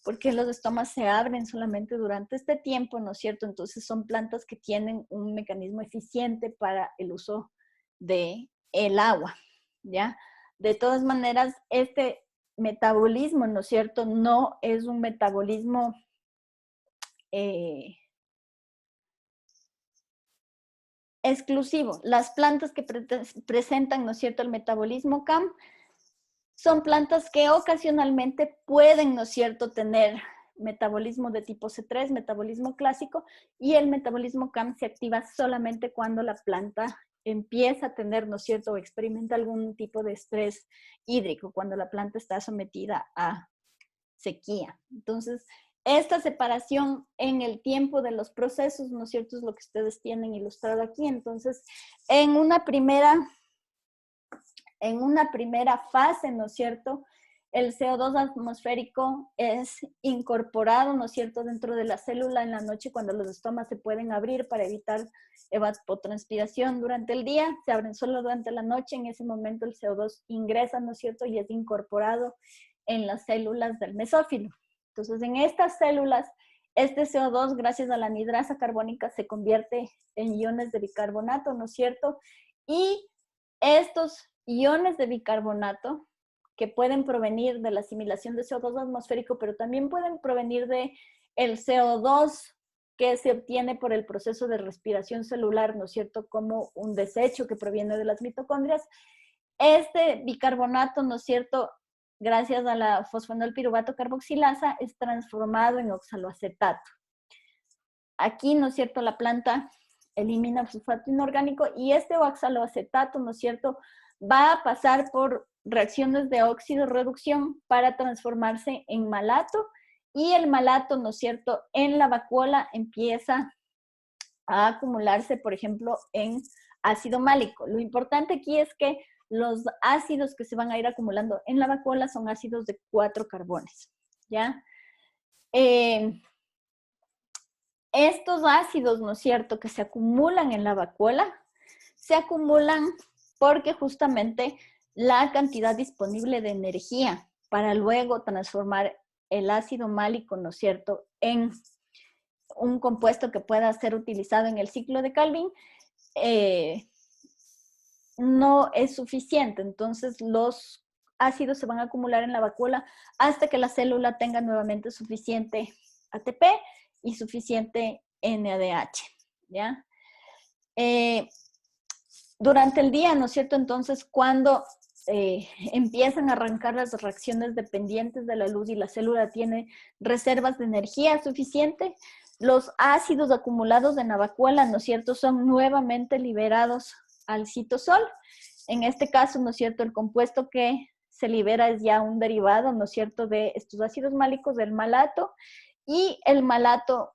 porque los estomas se abren solamente durante este tiempo, ¿no es cierto? Entonces son plantas que tienen un mecanismo eficiente para el uso del agua, ¿ya? De todas maneras, este metabolismo, ¿no es cierto?, no es un metabolismo exclusivo. Las plantas que presentan, ¿no es cierto?, el metabolismo CAM son plantas que ocasionalmente pueden, ¿no es cierto?, tener metabolismo de tipo C3, metabolismo clásico, y el metabolismo CAM se activa solamente cuando la planta empieza a tener, ¿no es cierto?, o experimenta algún tipo de estrés hídrico, cuando la planta está sometida a sequía. Entonces, esta separación en el tiempo de los procesos, ¿no es cierto?, es lo que ustedes tienen ilustrado aquí. Entonces, en una primera fase, ¿no es cierto?, el CO2 atmosférico es incorporado, ¿no es cierto?, dentro de la célula en la noche cuando los estomas se pueden abrir para evitar evapotranspiración durante el día, se abren solo durante la noche. En ese momento el CO2 ingresa, ¿no es cierto?, y es incorporado en las células del mesófilo. Entonces, en estas células, este CO2, gracias a la anhidrasa carbónica, se convierte en iones de bicarbonato, ¿no es cierto? Y estos iones de bicarbonato, que pueden provenir de la asimilación de CO2 atmosférico, pero también pueden provenir de el CO2 que se obtiene por el proceso de respiración celular, ¿no es cierto?, como un desecho que proviene de las mitocondrias. Este bicarbonato, ¿no es cierto?, gracias a la fosfonol piruvato carboxilasa, es transformado en oxaloacetato. Aquí, ¿no es cierto?, la planta elimina fosfato inorgánico y este oxaloacetato, ¿no es cierto?, va a pasar por reacciones de óxido-reducción para transformarse en malato, y el malato, ¿no es cierto?, en la vacuola empieza a acumularse, por ejemplo, en ácido málico. Lo importante aquí es que los ácidos que se van a ir acumulando en la vacuola son ácidos de 4 carbones, ¿ya? Estos ácidos, ¿no es cierto?, que se acumulan en la vacuola, se acumulan porque justamente la cantidad disponible de energía para luego transformar el ácido málico, ¿no es cierto?, en un compuesto que pueda ser utilizado en el ciclo de Calvin, no es suficiente. Entonces, los ácidos se van a acumular en la vacuola hasta que la célula tenga nuevamente suficiente ATP y suficiente NADH, ¿ya? Durante el día, ¿no es cierto? Entonces, cuando empiezan a arrancar las reacciones dependientes de la luz y la célula tiene reservas de energía suficiente, los ácidos acumulados en la vacuola, ¿no es cierto?, son nuevamente liberados al citosol. En este caso, ¿no es cierto?, el compuesto que se libera es ya un derivado, ¿no es cierto?, de estos ácidos málicos, del malato, y el malato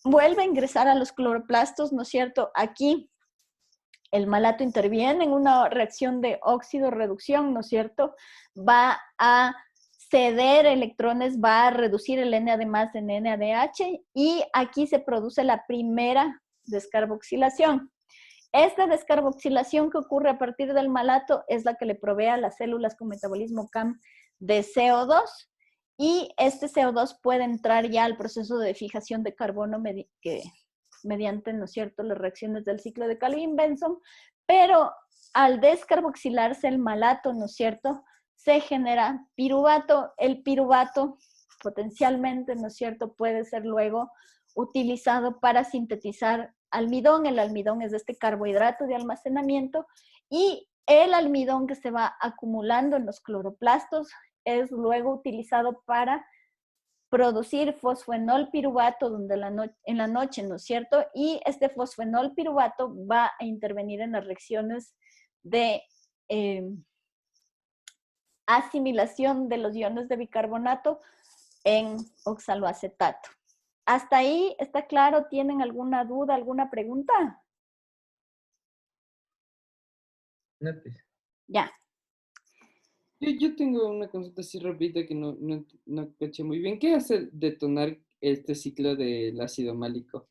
vuelve a ingresar a los cloroplastos, ¿no es cierto? Aquí el malato interviene en una reacción de óxido-reducción, ¿no es cierto? Va a ceder electrones, va a reducir el NAD+ en NADH, y aquí se produce la primera descarboxilación. Esta descarboxilación que ocurre a partir del malato es la que le provee a las células con metabolismo CAM de CO2, y este CO2 puede entrar ya al proceso de fijación de carbono mediante, ¿no es cierto?, las reacciones del ciclo de Calvin-Benson, pero al descarboxilarse el malato, ¿no es cierto?, se genera piruvato. El piruvato potencialmente, ¿no es cierto?, puede ser luego utilizado para sintetizar almidón. El almidón es este carbohidrato de almacenamiento, y el almidón que se va acumulando en los cloroplastos es luego utilizado para producir fosfenol piruvato en la noche, ¿no es cierto? Y este fosfenol piruvato va a intervenir en las reacciones de asimilación de los iones de bicarbonato en oxaloacetato. ¿Hasta ahí está claro? ¿Tienen alguna duda, alguna pregunta? No, pues. Ya. Yo tengo una consulta así rápida que no caché muy bien. ¿Qué hace detonar este ciclo del ácido málico?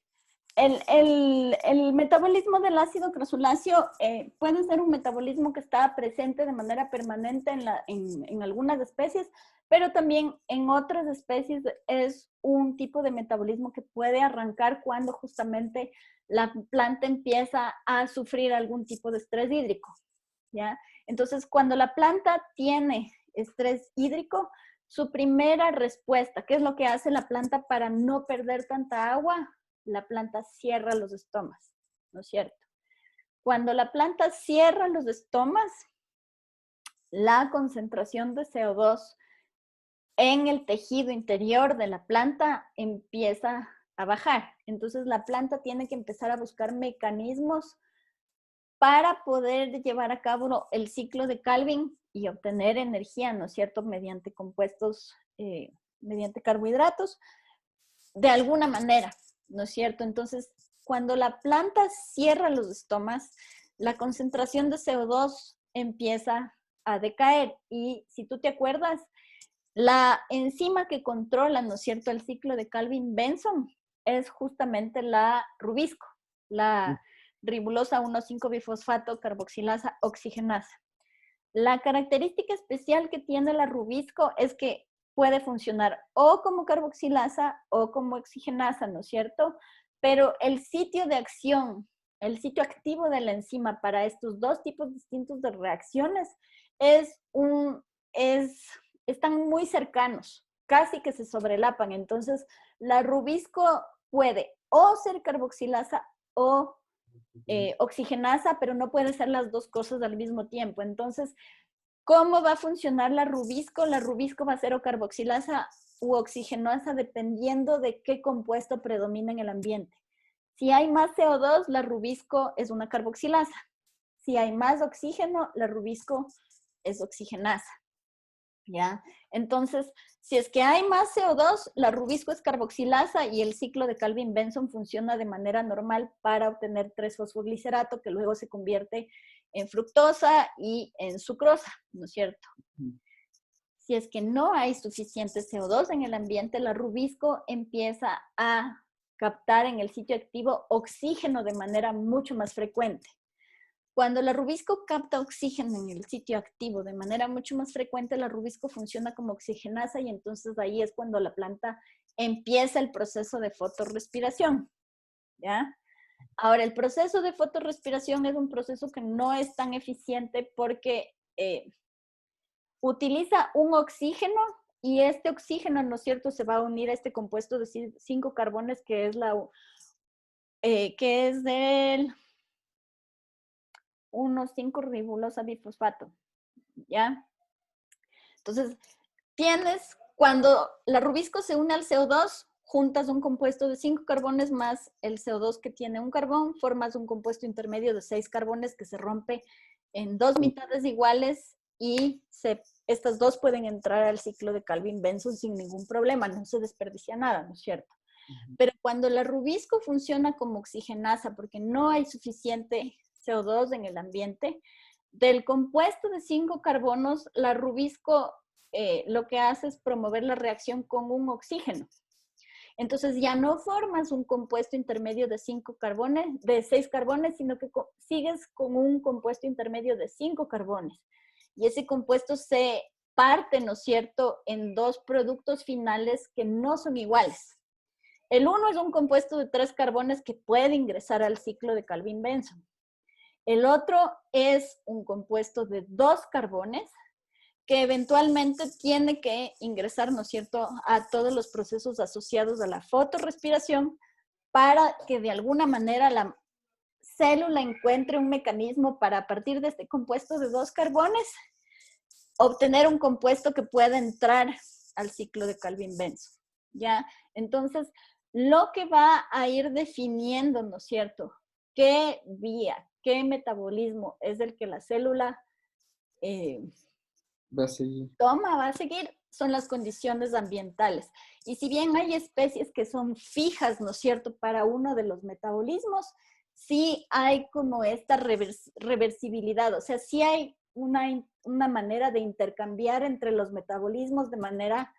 El metabolismo del ácido crasuláceo puede ser un metabolismo que está presente de manera permanente en algunas especies, pero también en otras especies es un tipo de metabolismo que puede arrancar cuando justamente la planta empieza a sufrir algún tipo de estrés hídrico, ¿ya? Entonces, cuando la planta tiene estrés hídrico, su primera respuesta, ¿qué es lo que hace la planta para no perder tanta agua? La planta cierra los estomas, ¿no es cierto? Cuando la planta cierra los estomas, la concentración de CO2 en el tejido interior de la planta empieza a bajar. Entonces la planta tiene que empezar a buscar mecanismos para poder llevar a cabo el ciclo de Calvin y obtener energía, ¿no es cierto?, mediante compuestos, mediante carbohidratos, de alguna manera, ¿no es cierto? Entonces, cuando la planta cierra los estomas, la concentración de CO2 empieza a decaer. Y si tú te acuerdas, la enzima que controla, ¿no es cierto?, el ciclo de Calvin-Benson es justamente la rubisco, la ribulosa 1,5-bifosfato carboxilasa oxigenasa. La característica especial que tiene la rubisco es que puede funcionar o como carboxilasa o como oxigenasa, ¿no es cierto? Pero el sitio de acción, el sitio activo de la enzima para estos dos tipos distintos de reacciones están muy cercanos, casi que se sobrelapan. Entonces, la rubisco puede o ser carboxilasa o oxigenasa, pero no puede ser las dos cosas al mismo tiempo. Entonces, ¿cómo va a funcionar la rubisco? La rubisco va a ser o carboxilasa u oxigenasa dependiendo de qué compuesto predomina en el ambiente. Si hay más CO2, la rubisco es una carboxilasa. Si hay más oxígeno, la rubisco es oxigenasa. ¿Ya? Entonces, si es que hay más CO2, la rubisco es carboxilasa y el ciclo de Calvin-Benson funciona de manera normal para obtener 3-fosfoglicerato, que luego se convierte en fructosa y en sucrosa, ¿no es cierto? Si es que no hay suficiente CO2 en el ambiente, la rubisco empieza a captar en el sitio activo oxígeno de manera mucho más frecuente. Cuando la rubisco capta oxígeno en el sitio activo de manera mucho más frecuente, la rubisco funciona como oxigenasa y entonces ahí es cuando la planta empieza el proceso de fotorrespiración, ¿ya? Ahora, el proceso de fotorrespiración es un proceso que no es tan eficiente porque utiliza un oxígeno y este oxígeno, ¿no es cierto?, se va a unir a este compuesto de 5 carbones que es del 1,5-ribulosa bifosfato, ¿ya? Entonces, cuando la rubisco se une al CO2, juntas un compuesto de 5 carbones más el CO2 que tiene un carbón, formas un compuesto intermedio de 6 carbones que se rompe en 2 mitades iguales y estas dos pueden entrar al ciclo de Calvin-Benson sin ningún problema, no se desperdicia nada, ¿no es cierto? Pero cuando la rubisco funciona como oxigenasa porque no hay suficiente CO2 en el ambiente, del compuesto de 5 carbonos, la rubisco lo que hace es promover la reacción con un oxígeno. Entonces ya no formas un compuesto intermedio de 6 carbones, sino que sigues con un compuesto intermedio de 5 carbones. Y ese compuesto se parte, ¿no es cierto?, en 2 productos finales que no son iguales. El uno es un compuesto de 3 carbones que puede ingresar al ciclo de Calvin-Benson. El otro es un compuesto de 2 carbones que eventualmente tiene que ingresar, ¿no es cierto?, a todos los procesos asociados a la fotorrespiración para que de alguna manera la célula encuentre un mecanismo para, a partir de este compuesto de 2 carbones, obtener un compuesto que pueda entrar al ciclo de Calvin-Benson, ¿ya? Entonces, lo que va a ir definiendo, ¿no es cierto?, qué vía, qué metabolismo es el que la célula Va a seguir. va a seguir, son las condiciones ambientales. Y si bien hay especies que son fijas, ¿no es cierto?, para uno de los metabolismos, sí hay como esta reversibilidad, o sea, sí hay una manera de intercambiar entre los metabolismos de manera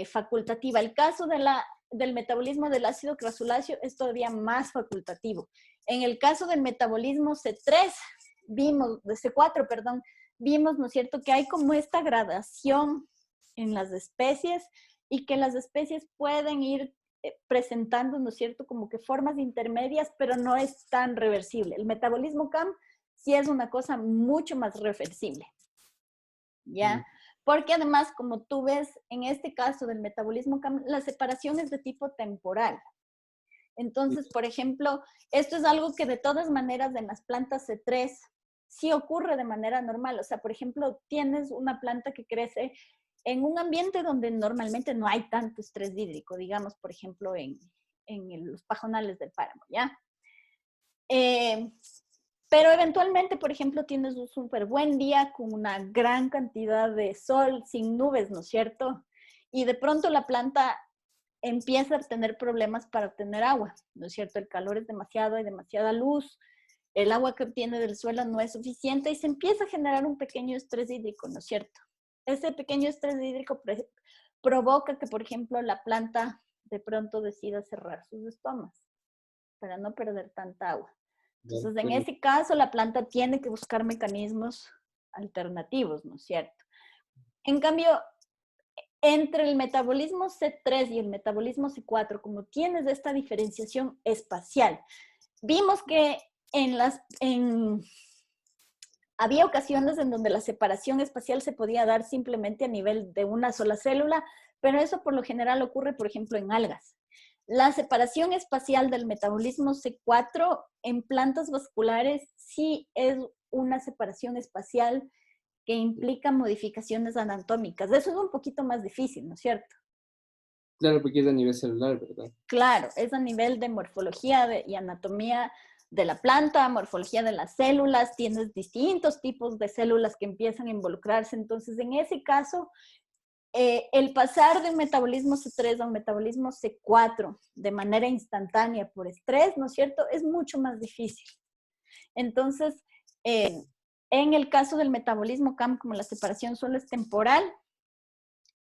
facultativa. El caso del metabolismo del ácido crasuláceo es todavía más facultativo. En el caso del metabolismo C4, perdón, vimos, ¿no es cierto?, que hay como esta gradación en las especies y que las especies pueden ir presentando, ¿no es cierto?, como que formas intermedias, pero no es tan reversible. El metabolismo CAM sí es una cosa mucho más reversible, ¿ya? Porque además, como tú ves, en este caso del metabolismo CAM, la separación es de tipo temporal. Entonces, por ejemplo, esto es algo que de todas maneras en las plantas C3 sí ocurre de manera normal. O sea, por ejemplo, tienes una planta que crece en un ambiente donde normalmente no hay tanto estrés hídrico, digamos, por ejemplo, en los pajonales del páramo, ¿ya? Pero eventualmente, por ejemplo, tienes un súper buen día con una gran cantidad de sol, sin nubes, ¿no es cierto? Y de pronto la planta empieza a tener problemas para obtener agua, ¿no es cierto? El calor es demasiado, hay demasiada luz, el agua que obtiene del suelo no es suficiente y se empieza a generar un pequeño estrés hídrico, ¿no es cierto? Ese pequeño estrés hídrico provoca que, por ejemplo, la planta de pronto decida cerrar sus estomas para no perder tanta agua. Entonces, en ese caso, la planta tiene que buscar mecanismos alternativos, ¿no es cierto? En cambio, entre el metabolismo C3 y el metabolismo C4, como tienes esta diferenciación espacial, vimos que había ocasiones en donde la separación espacial se podía dar simplemente a nivel de una sola célula, pero eso por lo general ocurre, por ejemplo, en algas. La separación espacial del metabolismo C4 en plantas vasculares sí es una separación espacial que implica modificaciones anatómicas. Eso es un poquito más difícil, ¿no es cierto? Claro, porque es a nivel celular, ¿verdad? Claro, es a nivel de morfología y anatomía de la planta, morfología de las células, tienes distintos tipos de células que empiezan a involucrarse. Entonces, en ese caso, el pasar de un metabolismo C3 a un metabolismo C4 de manera instantánea por estrés, ¿no es cierto?, es mucho más difícil. Entonces, en el caso del metabolismo CAM, como la separación solo es temporal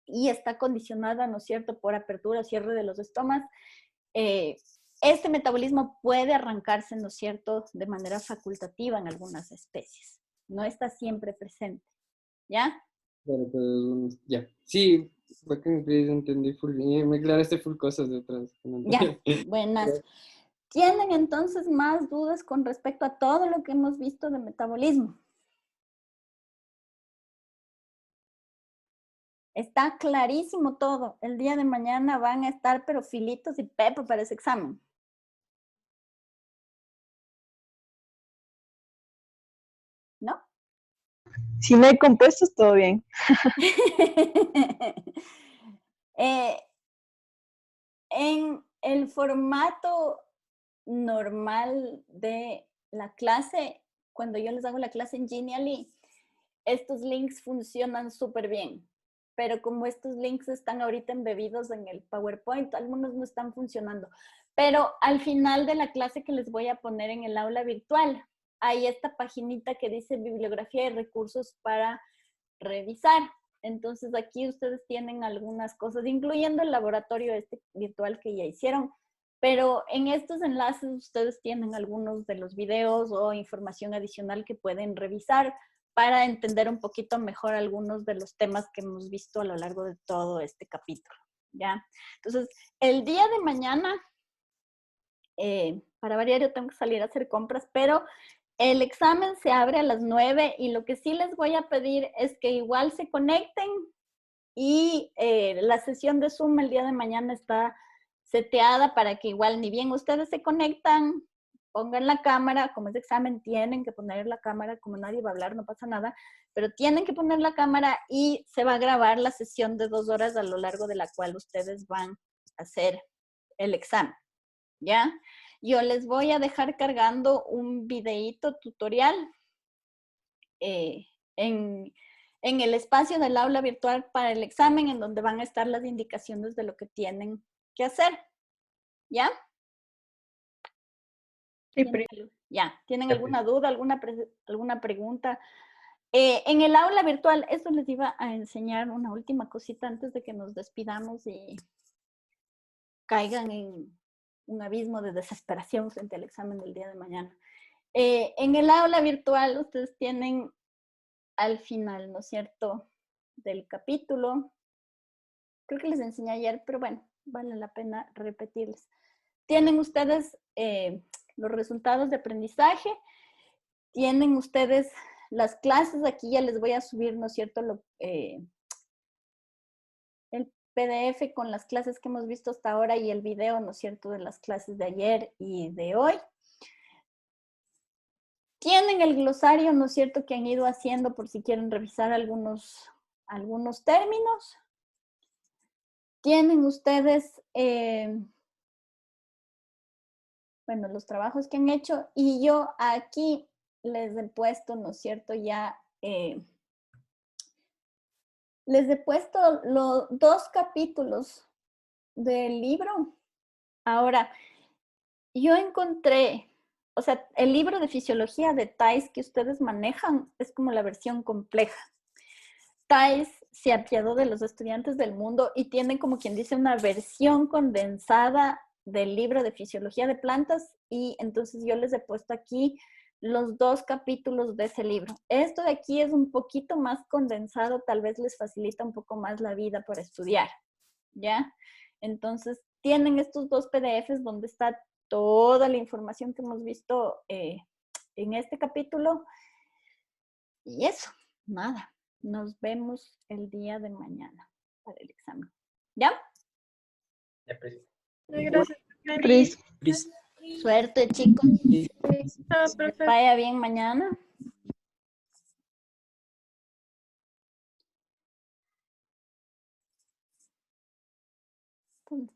y está condicionada, ¿no es cierto?, por apertura o cierre de los estomas, este metabolismo puede arrancarse, ¿no es cierto?, de manera facultativa en algunas especies. No está siempre presente, ¿ya? Claro, pero ya. Sí, bacán, Cris, entendí full bien. Me aclaraste full cosas detrás. Ya, buenas. ¿Tienen entonces más dudas con respecto a todo lo que hemos visto de metabolismo? Está clarísimo todo. El día de mañana van a estar pero filitos y pepo para ese examen. Si no hay compuestos, todo bien. En el formato normal de la clase, cuando yo les hago la clase en Genially, estos links funcionan súper bien. Pero como estos links están ahorita embebidos en el PowerPoint, algunos no están funcionando. Pero al final de la clase que les voy a poner en el aula virtual, hay esta paginita que dice bibliografía y recursos para revisar. Entonces aquí ustedes tienen algunas cosas, incluyendo el laboratorio virtual que ya hicieron. Pero en estos enlaces ustedes tienen algunos de los videos o información adicional que pueden revisar para entender un poquito mejor algunos de los temas que hemos visto a lo largo de todo este capítulo, ¿ya? Entonces, el día de mañana, para variar yo tengo que salir a hacer compras, pero el examen se abre a las 9 y lo que sí les voy a pedir es que igual se conecten y la sesión de Zoom el día de mañana está seteada para que igual ni bien ustedes se conectan, pongan la cámara, como es examen tienen que poner la cámara, como nadie va a hablar no pasa nada, pero tienen que poner la cámara y se va a grabar la sesión de 2 horas a lo largo de la cual ustedes van a hacer el examen, ¿ya? Yo les voy a dejar cargando un videíto tutorial en el espacio del aula virtual para el examen, en donde van a estar las indicaciones de lo que tienen que hacer. ¿Ya? Sí, ¿Ya? ¿Tienen alguna duda, alguna pregunta? En el aula virtual, esto les iba a enseñar una última cosita antes de que nos despidamos y caigan en un abismo de desesperación frente al examen del día de mañana. En el aula virtual ustedes tienen al final, ¿no es cierto?, del capítulo. Creo que les enseñé ayer, pero bueno, vale la pena repetirles. Tienen ustedes los resultados de aprendizaje, tienen ustedes las clases, aquí ya les voy a subir, ¿no es cierto?, el PDF con las clases que hemos visto hasta ahora y el video, ¿no es cierto?, de las clases de ayer y de hoy. Tienen el glosario, ¿no es cierto?, que han ido haciendo por si quieren revisar algunos términos. Tienen ustedes, bueno, los trabajos que han hecho y yo aquí les he puesto, ¿no es cierto?, ya, les he puesto los 2 capítulos del libro. Ahora, yo encontré, o sea, el libro de fisiología de Thais que ustedes manejan es como la versión compleja. Thais se apiadó de los estudiantes del mundo y tienen, como quien dice, una versión condensada del libro de fisiología de plantas y entonces yo les he puesto aquí los 2 capítulos de ese libro. Esto de aquí es un poquito más condensado, tal vez les facilita un poco más la vida para estudiar, ¿ya? Entonces, tienen estos 2 PDFs donde está toda la información que hemos visto en este capítulo. Y eso, nada. Nos vemos el día de mañana para el examen. ¿Ya? Gracias. Pris. Suerte, chicos. Ah, Que perfecto. vaya bien mañana. ¿Dónde?